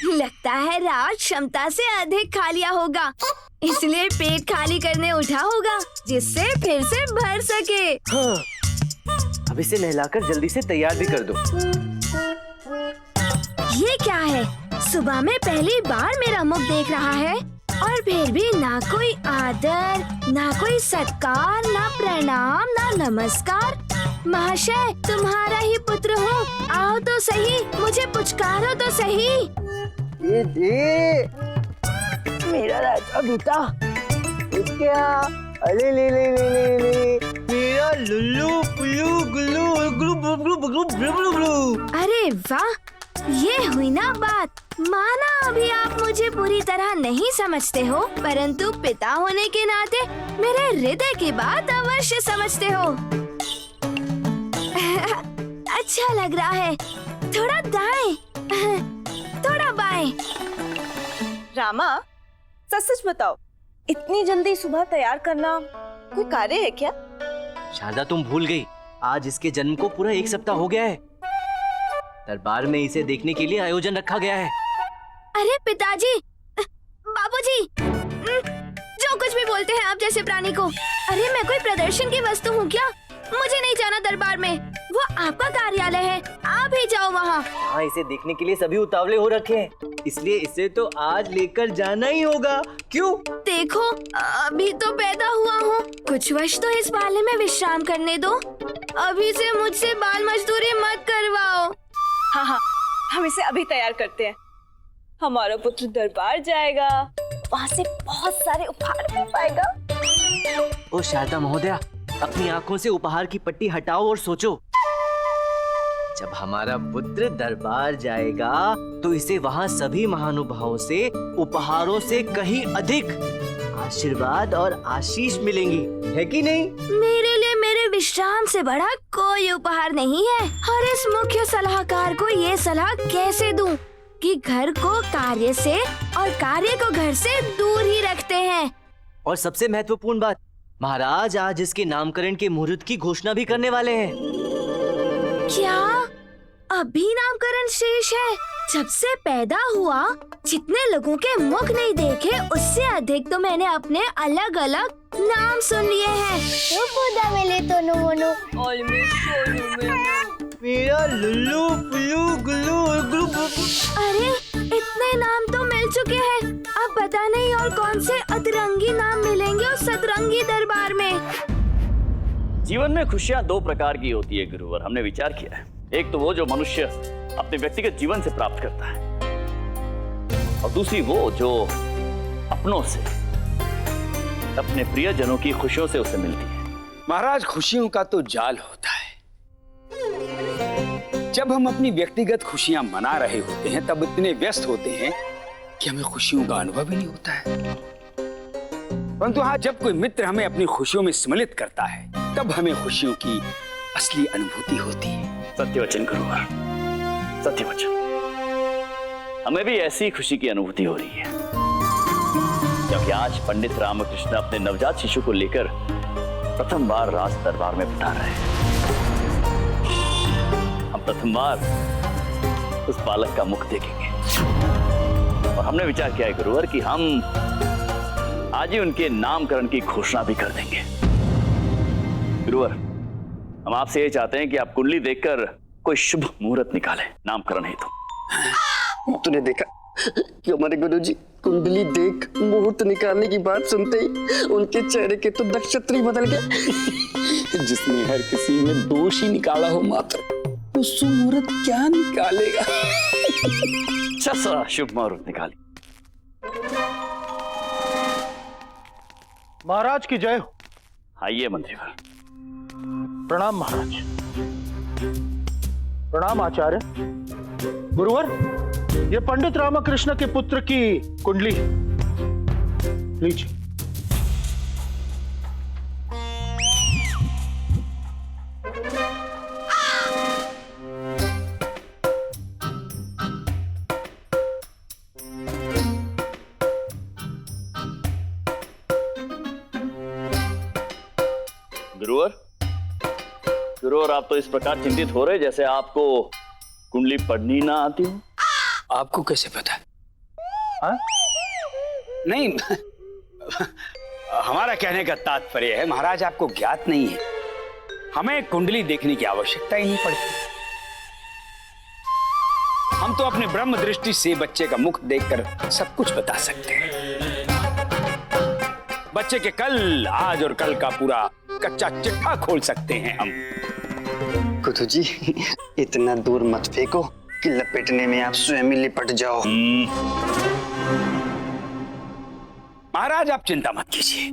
Speaker 13: लगता है राज क्षमता से अधिक खा लिया होगा, इसलिए पेट खाली करने उठा होगा, जिससे फिर से भर सके।
Speaker 1: हाँ, अब इसे नहलाकर जल्दी से तैयार भी कर दो।
Speaker 13: ये क्या है? सुबह में पहली बार मेरा मुख देख रहा है और फिर भी ना कोई आदर, ना कोई सत्कार, ना प्रणाम, ना नमस्कार। महाशय, तुम्हारा ही पुत्र हूँ, आओ तो सही, मुझे पुचकारो तो सही।
Speaker 1: ये दे मेरा राजा बेटा, क्या? अरे ले ले ले ले ले मेरा लुल्लू पुल्लू गुल्लू गुल्लू गुल्लू गुल्लू गुल्लू गुल्लू।
Speaker 13: अरे वाह, ये हुई ना बात। माना अभी आप मुझे पूरी तरह नहीं समझते हो, परंतु पिता होने के नाते मेरे हृदय की बात अवश्य समझते हो। अच्छा लग रहा है, थोड़ा दाएं, थोड़ा बाएं।
Speaker 2: रामा, सच सच बताओ, इतनी जल्दी सुबह तैयार करना कोई कार्य है क्या?
Speaker 1: शारदा, तुम भूल गई, आज इसके जन्म को पूरा 1 सप्ताह हो गया है। दरबार में इसे देखने के लिए आयोजन रखा गया है।
Speaker 13: अरे पिताजी, बाबूजी, जो कुछ भी बोलते हैं आप जैसे प्राणी को। अरे मैं कोई प्रदर्शन की वस्तु हूँ क्या? मुझे नहीं जाना दरबार में, वो आपका कार्यालय है, आप ही जाओ वहाँ।
Speaker 1: हाँ, इसे देखने के लिए सभी उतावले हो रखे हैं, इसलिए इसे तो आज लेकर जाना ही होगा। क्यों?
Speaker 13: देखो, अभी तो पैदा हुआ हूँ, कुछ वर्ष तो इस बाले में विश्राम करने दो। अभी से मुझसे बाल मजदूरी मत करवाओ।
Speaker 2: हाँ हाँ, हम इसे अभी तैयार करते हैं। हमारा पुत्र दरबार जाएगा, वहाँ से बहुत सारे उपहार मिल पाएगा।
Speaker 1: ओ शारदा महोदया, अपनी आंखों से उपहार की पट्टी हटाओ और सोचो। जब हमारा पुत्र दरबार जाएगा तो इसे वहाँ सभी महानुभावों से उपहारों से कहीं अधिक आशीर्वाद और आशीष मिलेंगी, है कि नहीं?
Speaker 13: मेरे लिए मेरे विश्राम से बड़ा कोई उपहार नहीं है। और इस मुख्य सलाहकार को ये सलाह कैसे दूं कि घर को कार्य से और कार्य को घर से दूर ही रखते हैं।
Speaker 1: और सबसे महत्वपूर्ण बात, महाराज आज इसके नामकरण के मुहूर्त की घोषणा भी करने वाले हैं।
Speaker 13: क्या अभी नामकरण शेष है? जब से पैदा हुआ जितने लोगों के मुख नहीं देखे, उससे अधिक तो मैंने अपने अलग अलग नाम सुन लिए हैं।
Speaker 9: मिले तो मोनू,
Speaker 1: मेरा लुल्लू पुल्लू गुल्लू गुल्लू।
Speaker 13: अरे इतने नाम तो मिल चुके हैं, अब पता नहीं और कौन से अतरंगी नाम मिलेंगे उस सतरंगी दरबार में।
Speaker 10: जीवन में खुशियां 2 प्रकार की होती है गुरुवर, हमने विचार किया है। एक तो वो जो मनुष्य अपने व्यक्तिगत जीवन से प्राप्त करता है, और दूसरी वो जो अपनों से, अपने प्रियजनों की खुशियों से उसे मिलती है।
Speaker 3: महाराज, खुशियों का तो जाल होता है। जब हम अपनी व्यक्तिगत खुशियां मना रहे होते हैं तब इतने व्यस्त होते हैं कि हमें खुशियों का अनुभव ही नहीं होता है। परंतु हाँ, जब कोई मित्र हमें अपनी खुशियों में सम्मिलित करता है तब हमें खुशियों की असली अनुभूति होती है।
Speaker 10: सत्यवचन गुरुवर, सत्यवचन। हमें भी ऐसी खुशी की अनुभूति हो रही है, क्योंकि आज पंडित रामकृष्ण अपने नवजात शिशु को लेकर प्रथम बार राज दरबार में पधार रहे हैं। हम प्रथम बार उस बालक का मुख देखेंगे, और हमने विचार किया है गुरुवर कि हम आज ही उनके नामकरण की घोषणा भी कर देंगे। गुरुवर, हम आपसे ये चाहते हैं कि आप कुंडली देखकर कोई शुभ मुहूर्त निकालें नामकरण हेतु।
Speaker 4: तूने देखा कि हमारे गुरुजी कुंडली देख मुहूर्त निकालने की बात सुनते ही उनके चेहरे के तो नक्षत्र ही बदल गए।
Speaker 6: जिसने हर किसी में दोष ही निकाला हो मात्र, तो शुभ मुहूर्त क्या निकालेगा?
Speaker 10: अच्छा, शुभ मुहूर्त निकाली।
Speaker 14: महाराज की जय हो।
Speaker 10: आइए मंत्रीवर।
Speaker 14: प्रणाम महाराज। प्रणाम आचार्य। गुरुवर, ये पंडित रामकृष्ण के पुत्र की कुंडली है, लीजिए।
Speaker 10: गुरुवर, आप तो इस प्रकार चिंतित हो रहे जैसे आपको कुंडली पढ़नी ना आती हो।
Speaker 3: आपको कैसे पता? हाँ? नहीं, हमारा कहने का तात्पर्य है महाराज आपको ज्ञात नहीं है, हमें कुंडली देखने की आवश्यकता ही नहीं पड़ती। हम तो अपने ब्रह्म दृष्टि से बच्चे का मुख देखकर सब कुछ बता सकते हैं। बच्चे के कल, आज और कल का पूरा कच्चा चिट्ठा खोल सकते हैं हम।
Speaker 4: गुरुजी, इतना दूर मत फेंको कि लपेटने में आप स्वयं ही लिपट जाओ।
Speaker 3: महाराज आप चिंता मत कीजिए,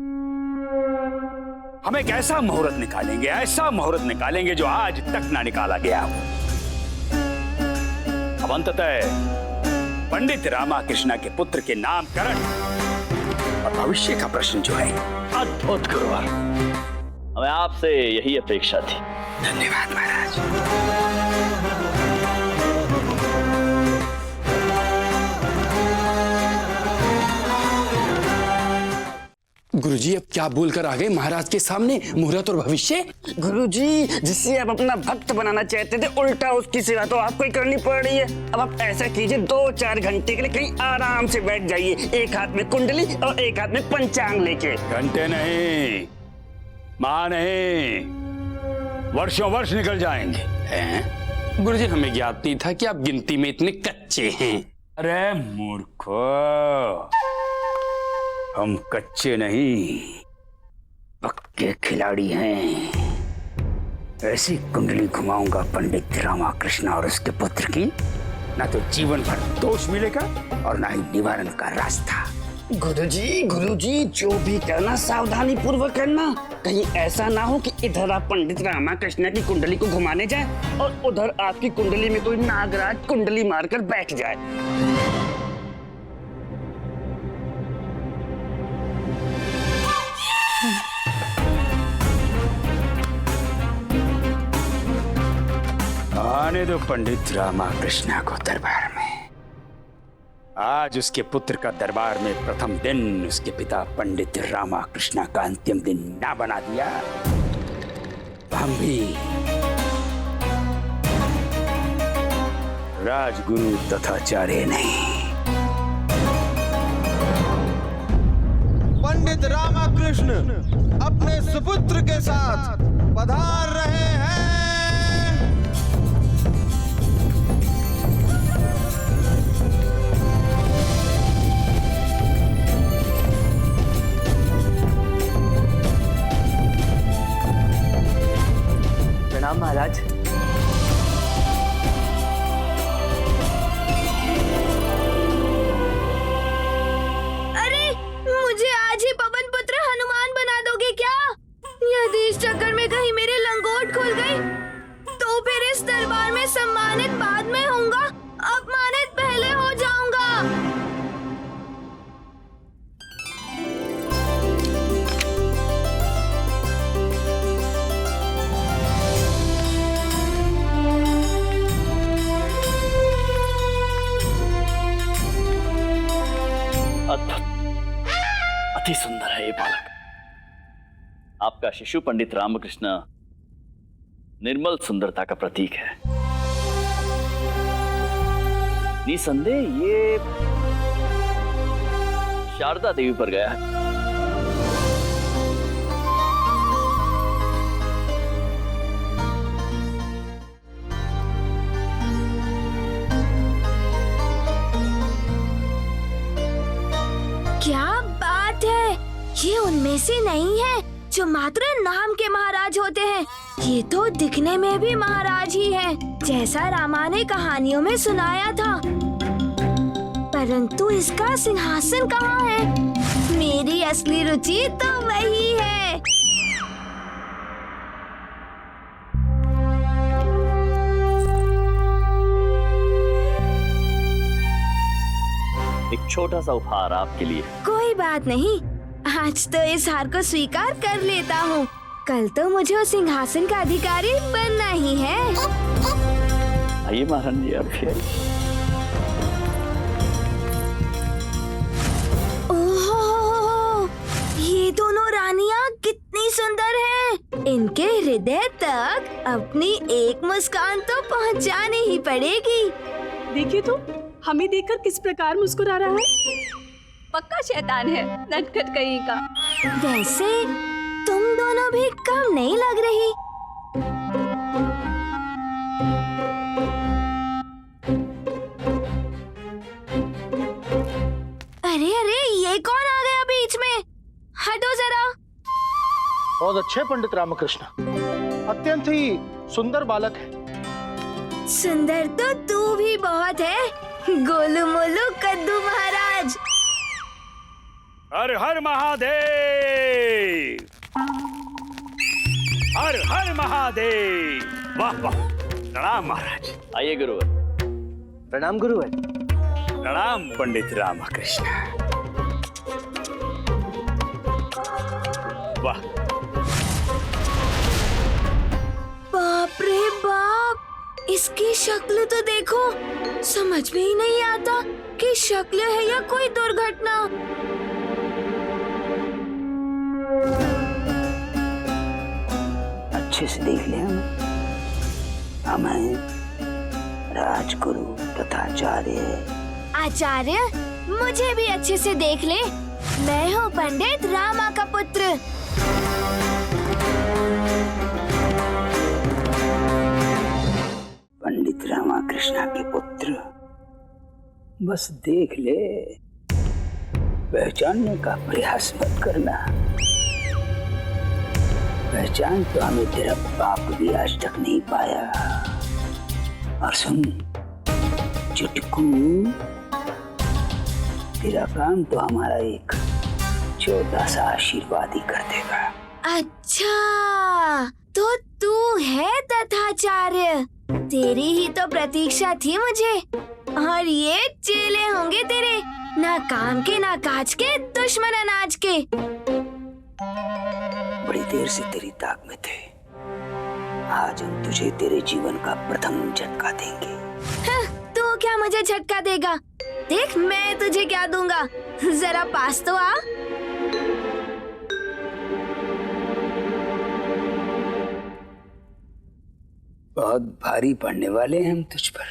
Speaker 3: हम एक ऐसा मुहूर्त निकालेंगे, ऐसा मुहूर्त निकालेंगे जो आज तक ना निकाला गया हो। अब अंततः पंडित रामाकृष्ण के पुत्र के नामकरण और भविष्य का प्रश्न जो है।
Speaker 10: अद्भुत गुरुवर, हमें आपसे यही अपेक्षा थी।
Speaker 3: धन्यवाद महाराज।
Speaker 5: गुरुजी अब क्या बोलकर आ गए महाराज के सामने? मुहूर्त और भविष्य?
Speaker 4: गुरुजी, जिससे आप अपना भक्त बनाना चाहते थे, उल्टा उसकी सेवा तो आपको ही करनी पड़ रही है। अब आप ऐसा कीजिए, 2-4 घंटे के लिए कहीं आराम से बैठ जाइए, एक हाथ में कुंडली और एक हाथ में पंचांग लेके।
Speaker 3: घंटे नहीं, माह नहीं, वर्षों वर्ष निकल जाएंगे।
Speaker 5: गुरुजी, हमें ज्ञात नहीं था कि आप गिनती में इतने कच्चे हैं।
Speaker 3: अरे मूर्खो, हम कच्चे नहीं, पक्के खिलाड़ी हैं। ऐसी कुंडली घुमाऊंगा पंडित रामाकृष्ण और उसके पुत्र की, ना तो जीवन भर दोष मिलेगा और ना ही निवारण का रास्ता।
Speaker 4: गुरुजी, जो भी करना सावधानी पूर्वक करना। कहीं ऐसा ना हो कि इधर आप पंडित रामाकृष्ण की कुंडली को घुमाने जाए और उधर आपकी कुंडली में कोई नागराज कुंडली मारकर बैठ जाए।
Speaker 3: आने दो पंडित रामाकृष्ण को दरबार में। आज उसके पुत्र का दरबार में प्रथम दिन उसके पिता पंडित रामाकृष्ण का अंतिम दिन ना बना दिया, हम भी राजगुरु तथाचार्य नहीं।
Speaker 15: पंडित रामाकृष्ण अपने सुपुत्र के साथ पधार रहे हैं।
Speaker 1: प्रणाम महाराज।
Speaker 13: अरे, मुझे आज ही पवन पुत्र हनुमान बना दोगे क्या? यदि इस चक्कर में कहीं मेरी लंगोट खुल गई तो फिर इस दरबार में सम्मानित बाद में होऊंगा, अपमानित पहले हो जाऊंगा।
Speaker 10: अति सुंदर है ये बालक। आपका शिशु पंडित रामकृष्ण निर्मल सुंदरता का प्रतीक है। निसंदेह ये शारदा देवी पर गया है।
Speaker 13: क्या बात है, ये उनमें से नहीं है जो मात्र नाम के महाराज होते हैं। ये तो दिखने में भी महाराज ही हैं, जैसा रामा ने कहानियों में सुनाया था। परंतु इसका सिंहासन कहाँ है? मेरी असली रुचि तो वही है।
Speaker 10: एक छोटा सा उपहार आपके लिए।
Speaker 13: कोई बात नहीं, आज तो इस हार को स्वीकार कर लेता हूँ। कल तो मुझे उस सिंहासन का अधिकारी बनना ही है।
Speaker 10: आइए महारानी जी, आप भी आइए।
Speaker 13: ओह, ये दोनों रानियां कितनी सुंदर हैं। इनके हृदय तक अपनी एक मुस्कान तो पहुंचानी ही पड़ेगी।
Speaker 11: देखिए तो हमें देखकर किस प्रकार मुस्कुरा रहा है।
Speaker 12: पक्का शैतान है, नटखट कहीं का।
Speaker 13: वैसे तुम दोनों भी कम नहीं लग रही। अरे अरे, ये कौन आ गया बीच में? हटो जरा।
Speaker 14: बहुत अच्छे पंडित रामकृष्ण, अत्यंत ही सुंदर बालक है।
Speaker 13: सुंदर तो तू भी बहुत है, गोलू मोलू कद्दू महाराज।
Speaker 3: हर हर महादेव, हर हर महादेव। वाह वाह, प्रणाम महाराज।
Speaker 10: आइए गुरुवर।
Speaker 1: प्रणाम गुरुवर।
Speaker 3: प्रणाम पंडित रामकृष्ण। वाह,
Speaker 13: बाप रे बाप, इसकी शक्ल तो देखो, समझ में ही नहीं आता कि शक्ल है या कोई दुर्घटना।
Speaker 4: अच्छे से देख ले हमें राजगुरु तथा आचार्य।
Speaker 13: आचार्य, मुझे भी अच्छे से देख ले। मैं हूँ पंडित रामा का पुत्र।
Speaker 4: पंडित रामकृष्ण के पुत्र, बस देख ले, पहचानने का प्रयास मत करना। पहचान तो हमें तेरा बाप भी आज तक नहीं पाया। और सुन चुटकू, तेरा काम तो हमारा एक छोटा सा आशीर्वाद ही कर देगा।
Speaker 13: अच्छा, तो तू है तथाचार्य। तेरी ही तो प्रतीक्षा थी मुझे। और ये चेले होंगे तेरे, ना काम के ना काज के, दुश्मन अनाज के।
Speaker 4: बड़ी देर से तेरी ताक में थे, आज हम तुझे तेरे जीवन का प्रथम झटका देंगे।
Speaker 13: तू क्या मुझे झटका देगा? देख मैं तुझे क्या दूंगा, जरा पास तो आ।
Speaker 4: बहुत भारी पड़ने वाले हैं हम तुझ पर।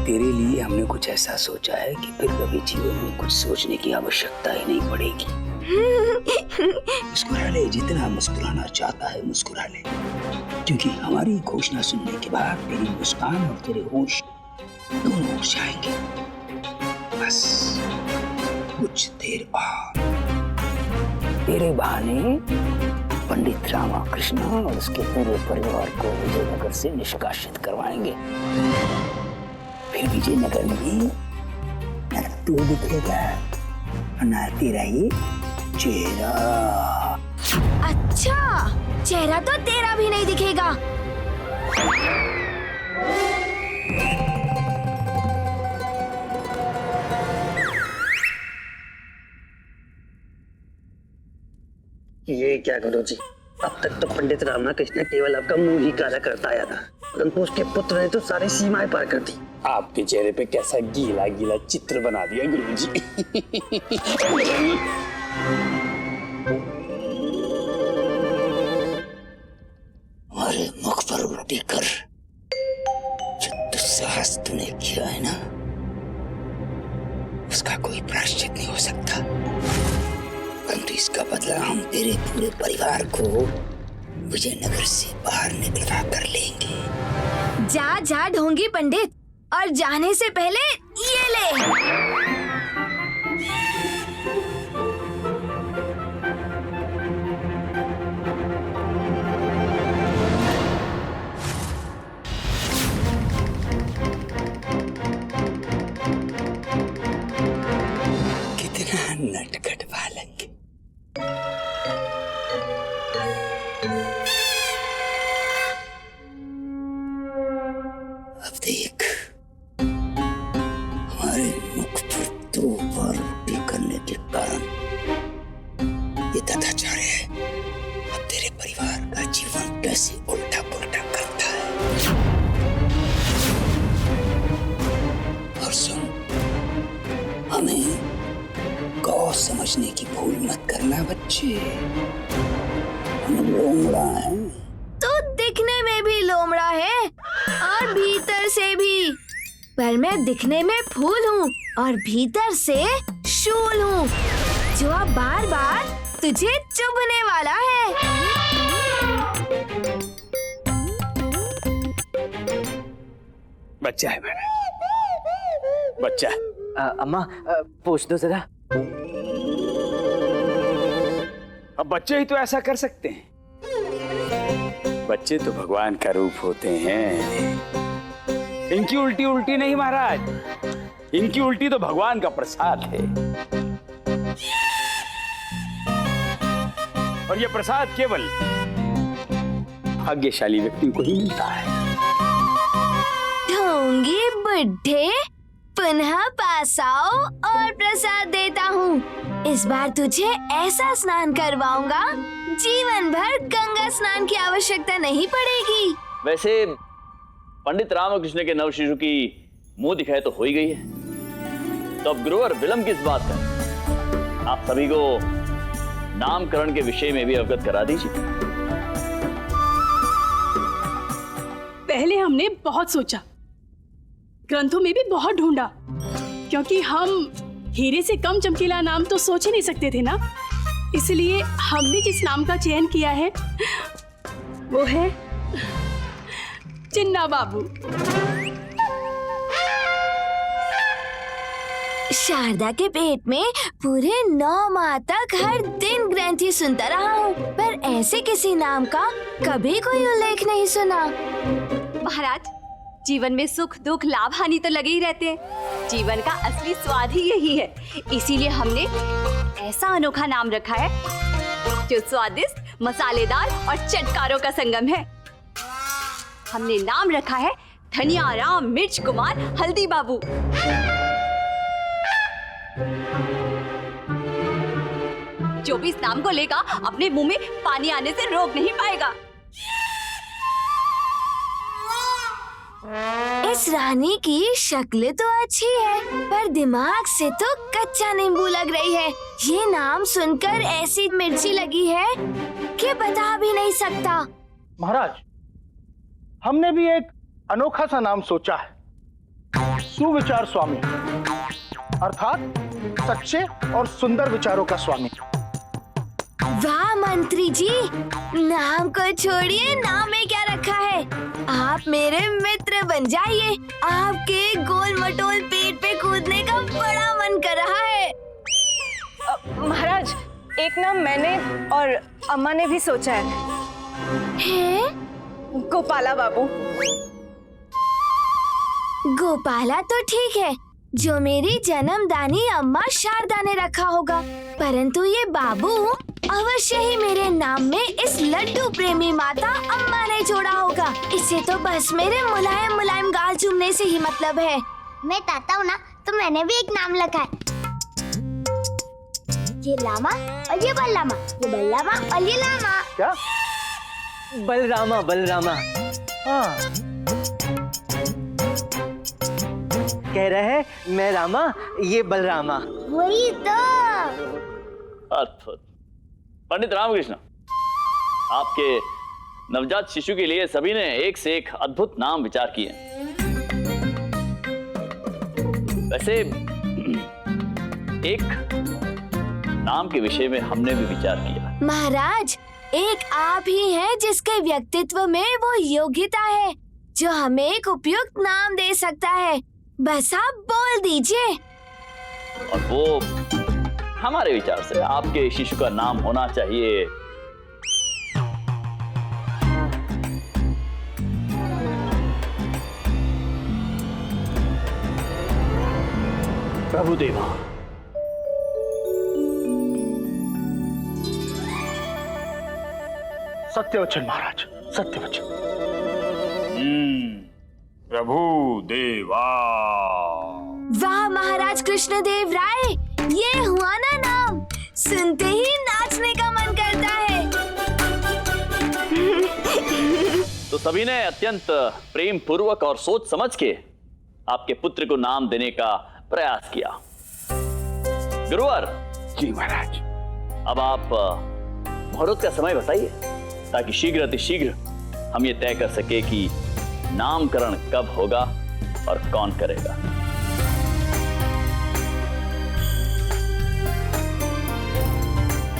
Speaker 4: तेरे लिए हमने कुछ ऐसा सोचा है कि फिर कभी जीवन में कुछ सोचने की आवश्यकता ही नहीं पड़ेगी। मुस्कुरा ले, जितना मुस्कुराना चाहता है मुस्कुरा ले, क्योंकि हमारी घोषणा सुनने के बाद तेरी मुस्कान और तेरे होश दोनों उड़ जाएंगे। बस कुछ देर बाद तेरे बहाने पंडित रामकृष्ण और उसके पूरे परिवार को विजयनगर से निष्कासित करवाएंगे। फिर विजयनगर में न तू दिखेगा न तेरा ये चेहरा।
Speaker 13: अच्छा, चेहरा तो तेरा भी नहीं दिखेगा।
Speaker 4: ये क्या गुरुजी, अब तक तो पंडित रामकृष्ण केवल आपका मुंह ही काला करता आया था, परंतु उसके पुत्र ने तो सारी सीमाएं पार कर दी। आपके चेहरे पे कैसा गीला गीला चित्र बना दिया गुरुजी। हमारे मुख पर उल्टी कर जो दुस्साहस तूने किया है ना, उसका कोई प्रायश्चित नहीं हो सकता, परंतु इसका बदला हम तेरे पूरे परिवार को विजयनगर से बाहर निकलवा कर लेंगे।
Speaker 13: जा जा ढोंगी पंडित, और जाने से पहले ये ले।
Speaker 4: कितना नटखट बालक। अब देख, हमारे मुख पर 2 बार उल्टी करने के कारण ये तथाचार्य है अब तेरे परिवार का जीवन कैसे उल्टा पुल्टा करता है। और सुन, हमें गौ समझने की भूल मत करना बच्चे। हम लोमड़ा
Speaker 13: पर मैं दिखने में फूल हूँ और भीतर से शूल हूँ, जो अब बार बार तुझे चुभने वाला है।
Speaker 3: बच्चा है मेरा, बच्चा है।
Speaker 1: अम्मा पूछ दो जरा।
Speaker 3: अब बच्चे ही तो ऐसा कर सकते हैं। बच्चे तो भगवान का रूप होते हैं। इनकी उल्टी उल्टी नहीं महाराज, इनकी उल्टी तो भगवान का प्रसाद है। और यह प्रसाद केवल भाग्यशाली व्यक्ति को ही मिलता है।
Speaker 13: ढोंगी बुढ़े, पुनः पास आओ और प्रसाद देता हूँ। इस बार तुझे ऐसा स्नान करवाऊंगा, जीवन भर गंगा स्नान की आवश्यकता नहीं पड़ेगी।
Speaker 10: वैसे पंडित रामकृष्ण के नव शिशु की मुंह दिखाई तो हो ही गई है, तो अब गुरुवर विलंब किस बात का? आप सभी को नामकरण के विषय में भी अवगत करा दीजिए।
Speaker 11: पहले हमने बहुत सोचा, ग्रंथों में भी बहुत ढूंढा, क्योंकि हम हीरे से कम चमकीला नाम तो सोच ही नहीं सकते थे ना। इसलिए हमने जिस नाम का चयन किया है वो है चिन्ना बाबू।
Speaker 13: शारदा के पेट में पूरे 9 माह तक हर दिन ग्रंथि सुनता रहा हूँ, पर ऐसे किसी नाम का कभी कोई उल्लेख नहीं सुना।
Speaker 12: महाराज, जीवन में सुख दुख लाभ हानि तो लगे ही रहते हैं। जीवन का असली स्वाद ही यही है। इसीलिए हमने ऐसा अनोखा नाम रखा है जो स्वादिष्ट, मसालेदार और चटकारों का संगम है। हमने नाम रखा है धनिया राम मिर्च कुमार हल्दी बाबू। जो भी इस नाम को लेगा अपने मुंह में पानी आने से रोक नहीं पाएगा।
Speaker 13: इस रानी की शक्ल तो अच्छी है, पर दिमाग से तो कच्चा नींबू लग रही है। ये नाम सुनकर ऐसी मिर्ची लगी है कि बता भी नहीं सकता।
Speaker 14: महाराज, हमने भी एक अनोखा सा नाम सोचा है, सुविचार स्वामी, अर्थात सच्चे और सुंदर विचारों का स्वामी।
Speaker 13: वाह मंत्री जी, नाम को छोड़िए, नाम में क्या रखा है। आप मेरे मित्र बन जाइए। आपके गोल मटोल पेट पे कूदने का बड़ा मन कर रहा है।
Speaker 2: महाराज, एक नाम मैंने और अम्मा ने भी सोचा है। गोपाला बाबू।
Speaker 13: गोपाला तो ठीक है, जो मेरी जन्मदानी अम्मा शारदा ने रखा होगा, परंतु ये बाबू अवश्य ही मेरे नाम में इस लड्डू प्रेमी माता अम्मा ने जोड़ा होगा। इसे तो बस मेरे मुलायम मुलायम गाल चूमने से ही मतलब है।
Speaker 9: मैं ताता हूँ ना, तो मैंने भी एक नाम रखा है। ये लामा और ये बलरामा, ये बलरामा और ये लामा।
Speaker 14: क्या?
Speaker 1: बलरामा, बलरामा।
Speaker 14: हाँ।
Speaker 1: कह रहे हैं मैं रामा, ये बलरामा।
Speaker 9: वही तो।
Speaker 10: अद्भुत। पंडित रामकृष्ण, आपके नवजात शिशु के लिए सभी ने एक से एक अद्भुत नाम विचार किए। वैसे एक नाम के विषय में हमने भी विचार किया।
Speaker 13: महाराज, एक आप ही हैं जिसके व्यक्तित्व में वो योग्यता है जो हमें एक उपयुक्त नाम दे सकता है। बस आप बोल दीजिए।
Speaker 10: और वो हमारे विचार से आपके शिशु का नाम होना चाहिए प्रभुदेवा।
Speaker 14: सत्यवचन महाराज, सत्यवचन।
Speaker 3: प्रभु देवा।
Speaker 13: वाह महाराज कृष्णदेव राय, ये हुआ ना नाम, सुनते ही नाचने का मन करता है।
Speaker 10: तो सभी ने अत्यंत प्रेम पूर्वक और सोच समझ के आपके पुत्र को नाम देने का प्रयास किया। गुरुवर।
Speaker 3: जी महाराज।
Speaker 10: अब आप मुहूर्त का समय बताइए, ताकि शीघ्र अतिशीघ्र हम ये तय कर सके कि नामकरण कब होगा और कौन करेगा।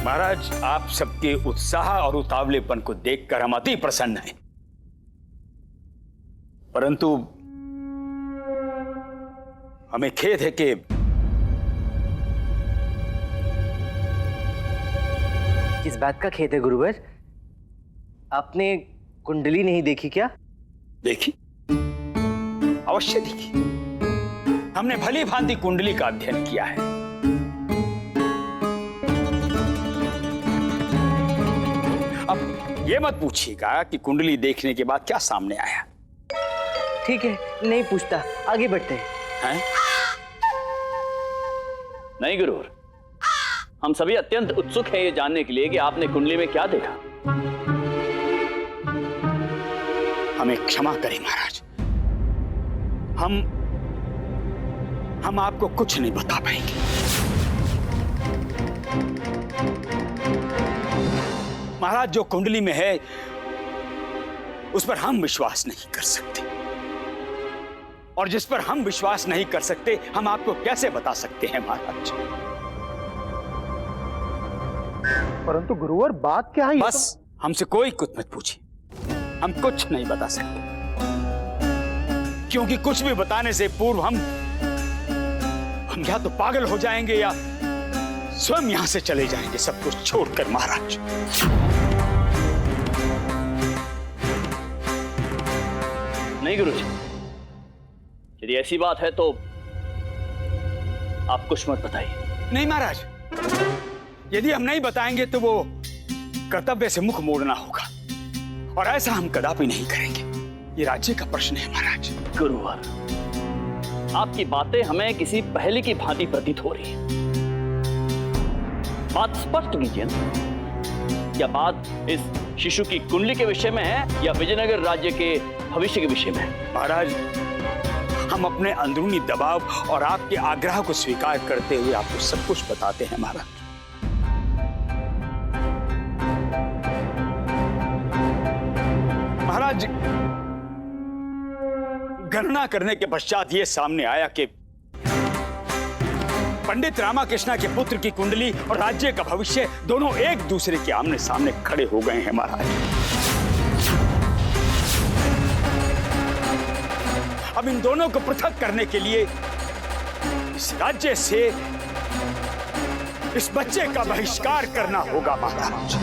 Speaker 3: महाराज, आप सबके उत्साह और उतावलेपन को देखकर हम अति प्रसन्न हैं, परंतु हमें खेद है कि
Speaker 1: किस बात का खेद है गुरुवर? आपने कुंडली नहीं देखी क्या?
Speaker 3: देखी, अवश्य देखी। हमने भली भांति कुंडली का अध्ययन किया है। अब ये मत पूछिएगा कि कुंडली देखने के बाद क्या सामने आया।
Speaker 1: ठीक है, नहीं पूछता, आगे बढ़ते हैं।
Speaker 10: नहीं गुरुवर, हम सभी अत्यंत उत्सुक हैं ये जानने के लिए कि आपने कुंडली में क्या देखा।
Speaker 3: हमें क्षमा करें महाराज, हम आपको कुछ नहीं बता पाएंगे। महाराज, जो कुंडली में है उस पर हम विश्वास नहीं कर सकते, और जिस पर हम विश्वास नहीं कर सकते हम आपको कैसे बता सकते हैं महाराज।
Speaker 14: परंतु गुरुवर बात क्या है?
Speaker 3: बस हमसे कोई कुछ मत पूछिए, हम कुछ नहीं बता सकते, क्योंकि कुछ भी बताने से पूर्व हम या तो पागल हो जाएंगे या स्वयं यहां से चले जाएंगे सब कुछ छोड़कर महाराज।
Speaker 10: नहीं गुरुजी, यदि ऐसी बात है तो आप कुछ मत बताइए।
Speaker 3: नहीं महाराज, यदि हम नहीं बताएंगे तो वो कर्तव्य से मुख मोड़ना होगा, और ऐसा हम कदापि नहीं करेंगे। ये राज्य का प्रश्न है महाराज।
Speaker 10: गुरुवर, आपकी बातें हमें किसी पहेली की भांति प्रतीत हो रही है। बात स्पष्ट कीजिए ना। क्या बात इस शिशु की कुंडली के विषय में है या विजयनगर राज्य के भविष्य के विषय में है?
Speaker 3: महाराज, हम अपने अंदरूनी दबाव और आपके आग्रह को स्वीकार करते हुए आपको सब कुछ बताते हैं महाराज। महाराज, गणना करने के पश्चात यह सामने आया कि पंडित रामाकृष्णा के पुत्र की कुंडली और राज्य का भविष्य दोनों एक दूसरे के आमने सामने खड़े हो गए हैं महाराज। अब इन दोनों को पृथक करने के लिए इस राज्य से इस बच्चे का बहिष्कार करना होगा महाराज।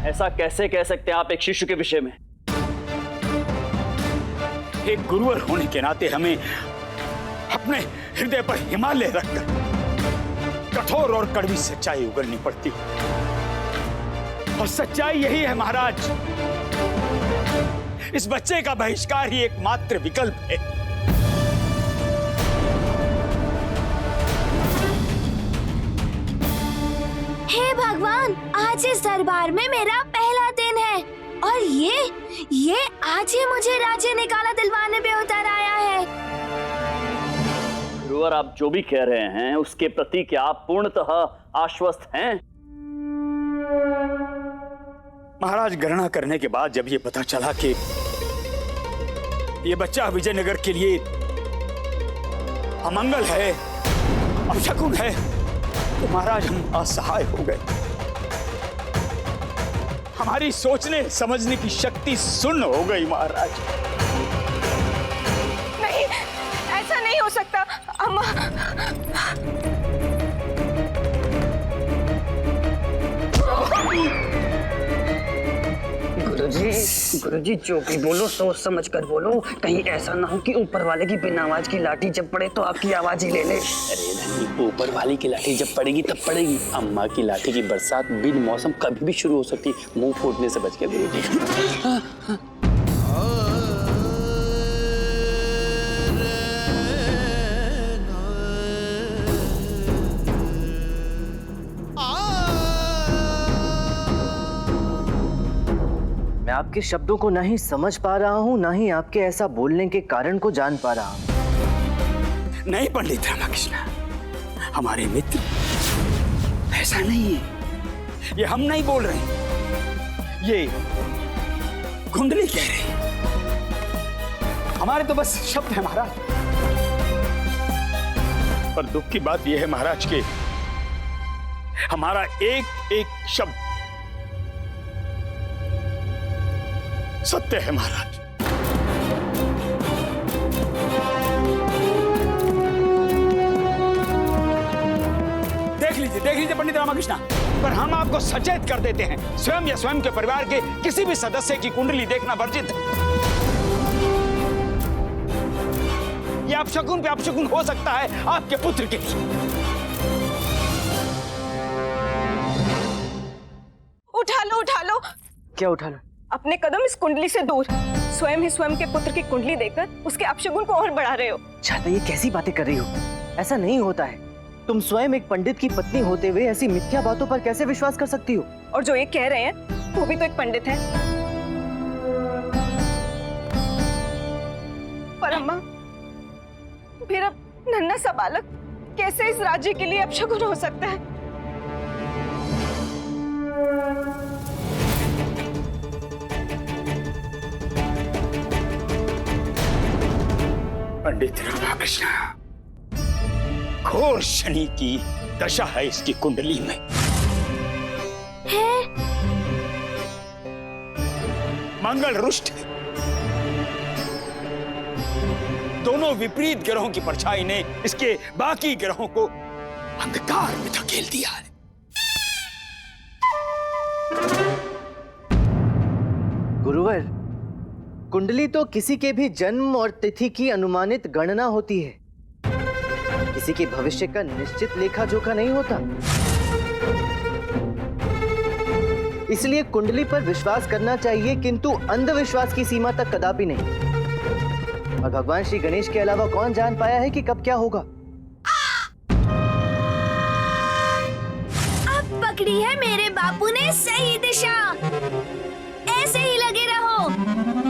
Speaker 10: ऐसा कैसे कह सकते हैं आप एक शिशु के विषय में?
Speaker 3: एक गुरुवर होने के नाते हमें अपने हृदय पर हिमालय रखकर कठोर और कड़वी सच्चाई उगलनी पड़ती, और सच्चाई यही है महाराज, इस बच्चे का बहिष्कार ही एकमात्र विकल्प है।
Speaker 13: हे भगवान, आज इस दरबार में मेरा पहला दिन है, और ये आज ही मुझे राज्य निकाला दिलवाने पे उतर आया है।
Speaker 10: गुरुवर, आप जो भी कह रहे हैं उसके प्रति क्या आप पूर्णतः आश्वस्त हैं?
Speaker 3: महाराज, गणना करने के बाद जब ये पता चला कि ये बच्चा विजयनगर के लिए अमंगल है, अपशकुन है, तो महाराज हम असहाय हो गए। हमारी सोचने समझने की शक्ति शून्य हो गई महाराज।
Speaker 7: नहीं, ऐसा नहीं हो सकता अम्मा।
Speaker 4: गुरुजी जो भी बोलो सोच समझ कर बोलो, कहीं ऐसा ना हो कि ऊपर वाले की बिना आवाज की लाठी जब पड़े तो आपकी आवाज ही ले ले।
Speaker 5: अरे धनी, ऊपर वाली की लाठी जब पड़ेगी तब पड़ेगी। अम्मा की लाठी की बरसात बिन मौसम कभी भी शुरू हो सकती, मुंह फूटने से बच के गुरुजी।
Speaker 1: मैं आपके शब्दों को ना ही समझ पा रहा हूं, ना ही आपके ऐसा बोलने के कारण को जान पा रहा हूं।
Speaker 3: नहीं पंडित रामाकृष्ण, हमारे मित्र ऐसा नहीं है। ये हम नहीं बोल रहे, ये कुंडली कह रहे हैं। हमारे तो बस शब्द है महाराज। पर दुख की बात यह है महाराज के हमारा एक एक शब्द सत्य है महाराज। देख लीजिए पंडित रामाकृष्ण, पर हम आपको सचेत कर देते हैं, स्वयं या स्वयं के परिवार के किसी भी सदस्य की कुंडली देखना वर्जित है। यह अपशकुन पे अपशकुन हो सकता है आपके पुत्र के लिए।
Speaker 2: उठा लो।
Speaker 1: क्या उठा लो?
Speaker 2: अपने कदम इस कुंडली से दूर। स्वयं ही स्वयं के पुत्र की कुंडली देखकर उसके अपशकुन को और बढ़ा रहे हो।
Speaker 1: छाता, ये कैसी बातें कर रही हो? ऐसा नहीं होता है। तुम स्वयं एक पंडित की पत्नी होते हुए ऐसी मिथ्या बातों पर कैसे विश्वास कर सकती हो?
Speaker 2: और जो ये कह रहे हैं वो भी तो एक पंडित है। पर अम्मा, मेरा नन्हा सा बालक कैसे इस राज्य के लिए अपशकुन हो सकता है?
Speaker 3: पंडित रामाकृष्ण, घोर शनि की दशा है इसकी कुंडली में।
Speaker 13: है?
Speaker 3: मंगल रुष्ट है। दोनों विपरीत ग्रहों की परछाई ने इसके बाकी ग्रहों को अंधकार में धकेल दिया है।
Speaker 1: गुरुवर, कुंडली तो किसी के भी जन्म और तिथि की अनुमानित गणना होती है, किसी के भविष्य का निश्चित लेखा जोखा नहीं होता। इसलिए कुंडली पर विश्वास करना चाहिए, किंतु अंधविश्वास की सीमा तक कदापि नहीं। और भगवान श्री गणेश के अलावा कौन जान पाया है कि कब क्या होगा?
Speaker 13: अब पकड़ी है मेरे बापू ने सही दिशा। ऐसे ही लगे रहो।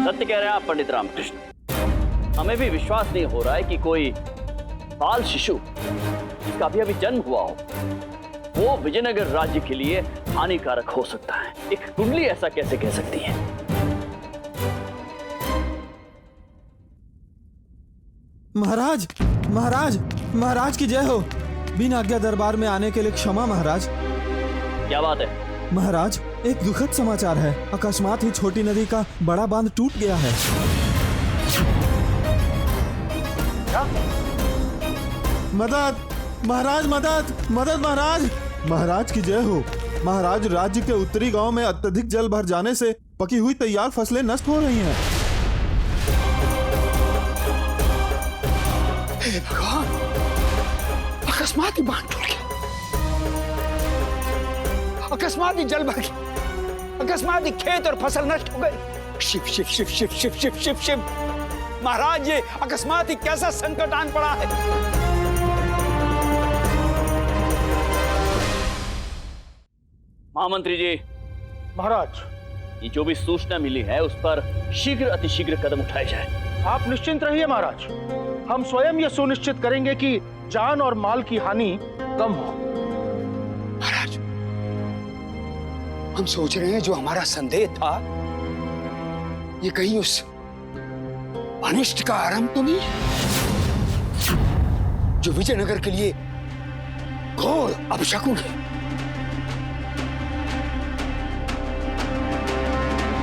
Speaker 10: सत्य कह रहे हैं आप पंडित रामकृष्ण। हमें भी विश्वास नहीं हो रहा है कि कोई बाल शिशु जिसका अभी जन्म हुआ हो वो विजयनगर राज्य के लिए हानिकारक हो सकता है। एक कुंडली ऐसा कैसे कह सकती है?
Speaker 15: महाराज, महाराज, महाराज की जय हो। बिन आज्ञा दरबार में आने के लिए क्षमा महाराज।
Speaker 10: क्या बात है?
Speaker 15: महाराज, एक दुखद समाचार है। अकस्मात ही छोटी नदी का बड़ा बांध टूट गया है।
Speaker 14: क्या?
Speaker 15: मदद महाराज, मदद मदद महाराज। महाराज की जय हो। महाराज, राज्य के उत्तरी गांव में अत्यधिक जल भर जाने से पकी हुई तैयार फसलें नष्ट हो रही हैं।
Speaker 3: हे भगवान, अकस्मात ही बांध टूट गया, अकस्मात ही जल भर गया, अकस्मात ही खेत और फसल नष्ट हो गए। शिव शिव शिव शिव शिव शिव शिव शिव। महाराज, ये अकस्मात ही कैसा संकट आन पड़ा है।
Speaker 10: महामंत्री जी।
Speaker 14: महाराज,
Speaker 10: ये जो भी सूचना मिली है उस पर शीघ्र अतिशीघ्र कदम उठाए जाए।
Speaker 14: आप निश्चिंत रहिए महाराज। हम स्वयं यह सुनिश्चित करेंगे कि जान और माल की हानि कम हो।
Speaker 3: महाराज, हम सोच रहे हैं जो हमारा संदेह था ये कहीं उस अनिष्ट का आरंभ तो नहीं, जो विजयनगर के लिए घोर अपशकुन है।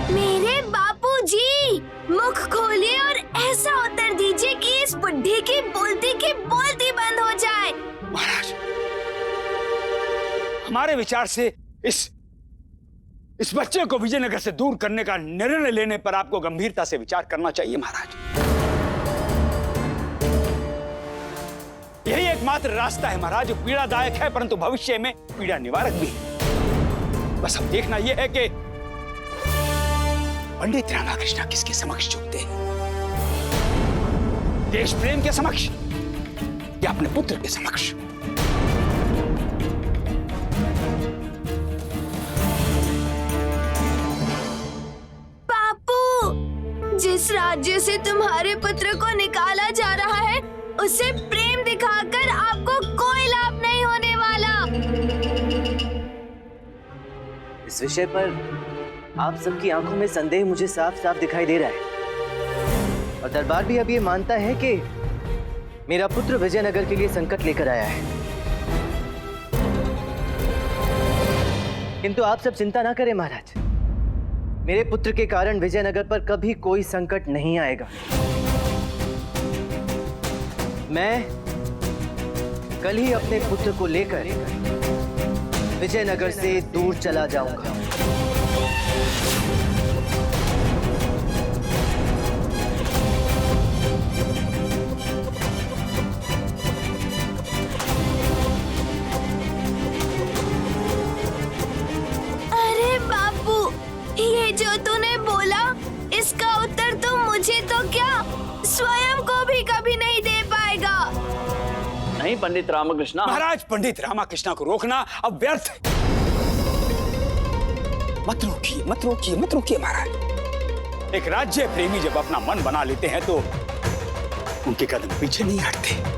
Speaker 13: मेरे बापूजी, मुख खोलिए और ऐसा उत्तर दीजिए कि इस बुढ़ी की बोलती बंद हो जाए।
Speaker 3: महाराज, हमारे विचार से इस बच्चे को विजयनगर से दूर करने का निर्णय लेने पर आपको गंभीरता से विचार करना चाहिए महाराज। यही एकमात्र रास्ता है महाराज, जो पीड़ादायक है परंतु भविष्य में पीड़ा निवारक भी है। बस अब देखना यह है कि पंडित रामाकृष्ण किसके समक्ष झुकते हैं, देश प्रेम के समक्ष या अपने पुत्र के समक्ष।
Speaker 13: बापू, जिस राज्य से तुम्हारे पुत्र को निकाला जा रहा है उससे प्रेम दिखाकर आपको कोई लाभ नहीं होने वाला।
Speaker 1: इस विषय पर आप सबकी आंखों में संदेह मुझे साफ साफ दिखाई दे रहा है, और दरबार भी अब ये मानता है कि मेरा पुत्र विजयनगर के लिए संकट लेकर आया है। किंतु आप सब चिंता ना करें महाराज, मेरे पुत्र के कारण विजयनगर पर कभी कोई संकट नहीं आएगा। मैं कल ही अपने पुत्र को लेकर विजयनगर से दूर चला जाऊंगा।
Speaker 13: अरे बापू, ये जो तूने बोला इसका उत्तर तो मुझे तो क्या स्वयं को भी कभी नहीं दे पाएगा।
Speaker 10: नहीं पंडित रामकृष्णा।
Speaker 3: महाराज, पंडित रामकृष्णा को रोकना अब व्यर्थ है। मत रोकिए, मत रोकिए, मत रोकिए महाराज। एक राज्य प्रेमी जब अपना मन बना लेते हैं तो उनके कदम पीछे नहीं हटते।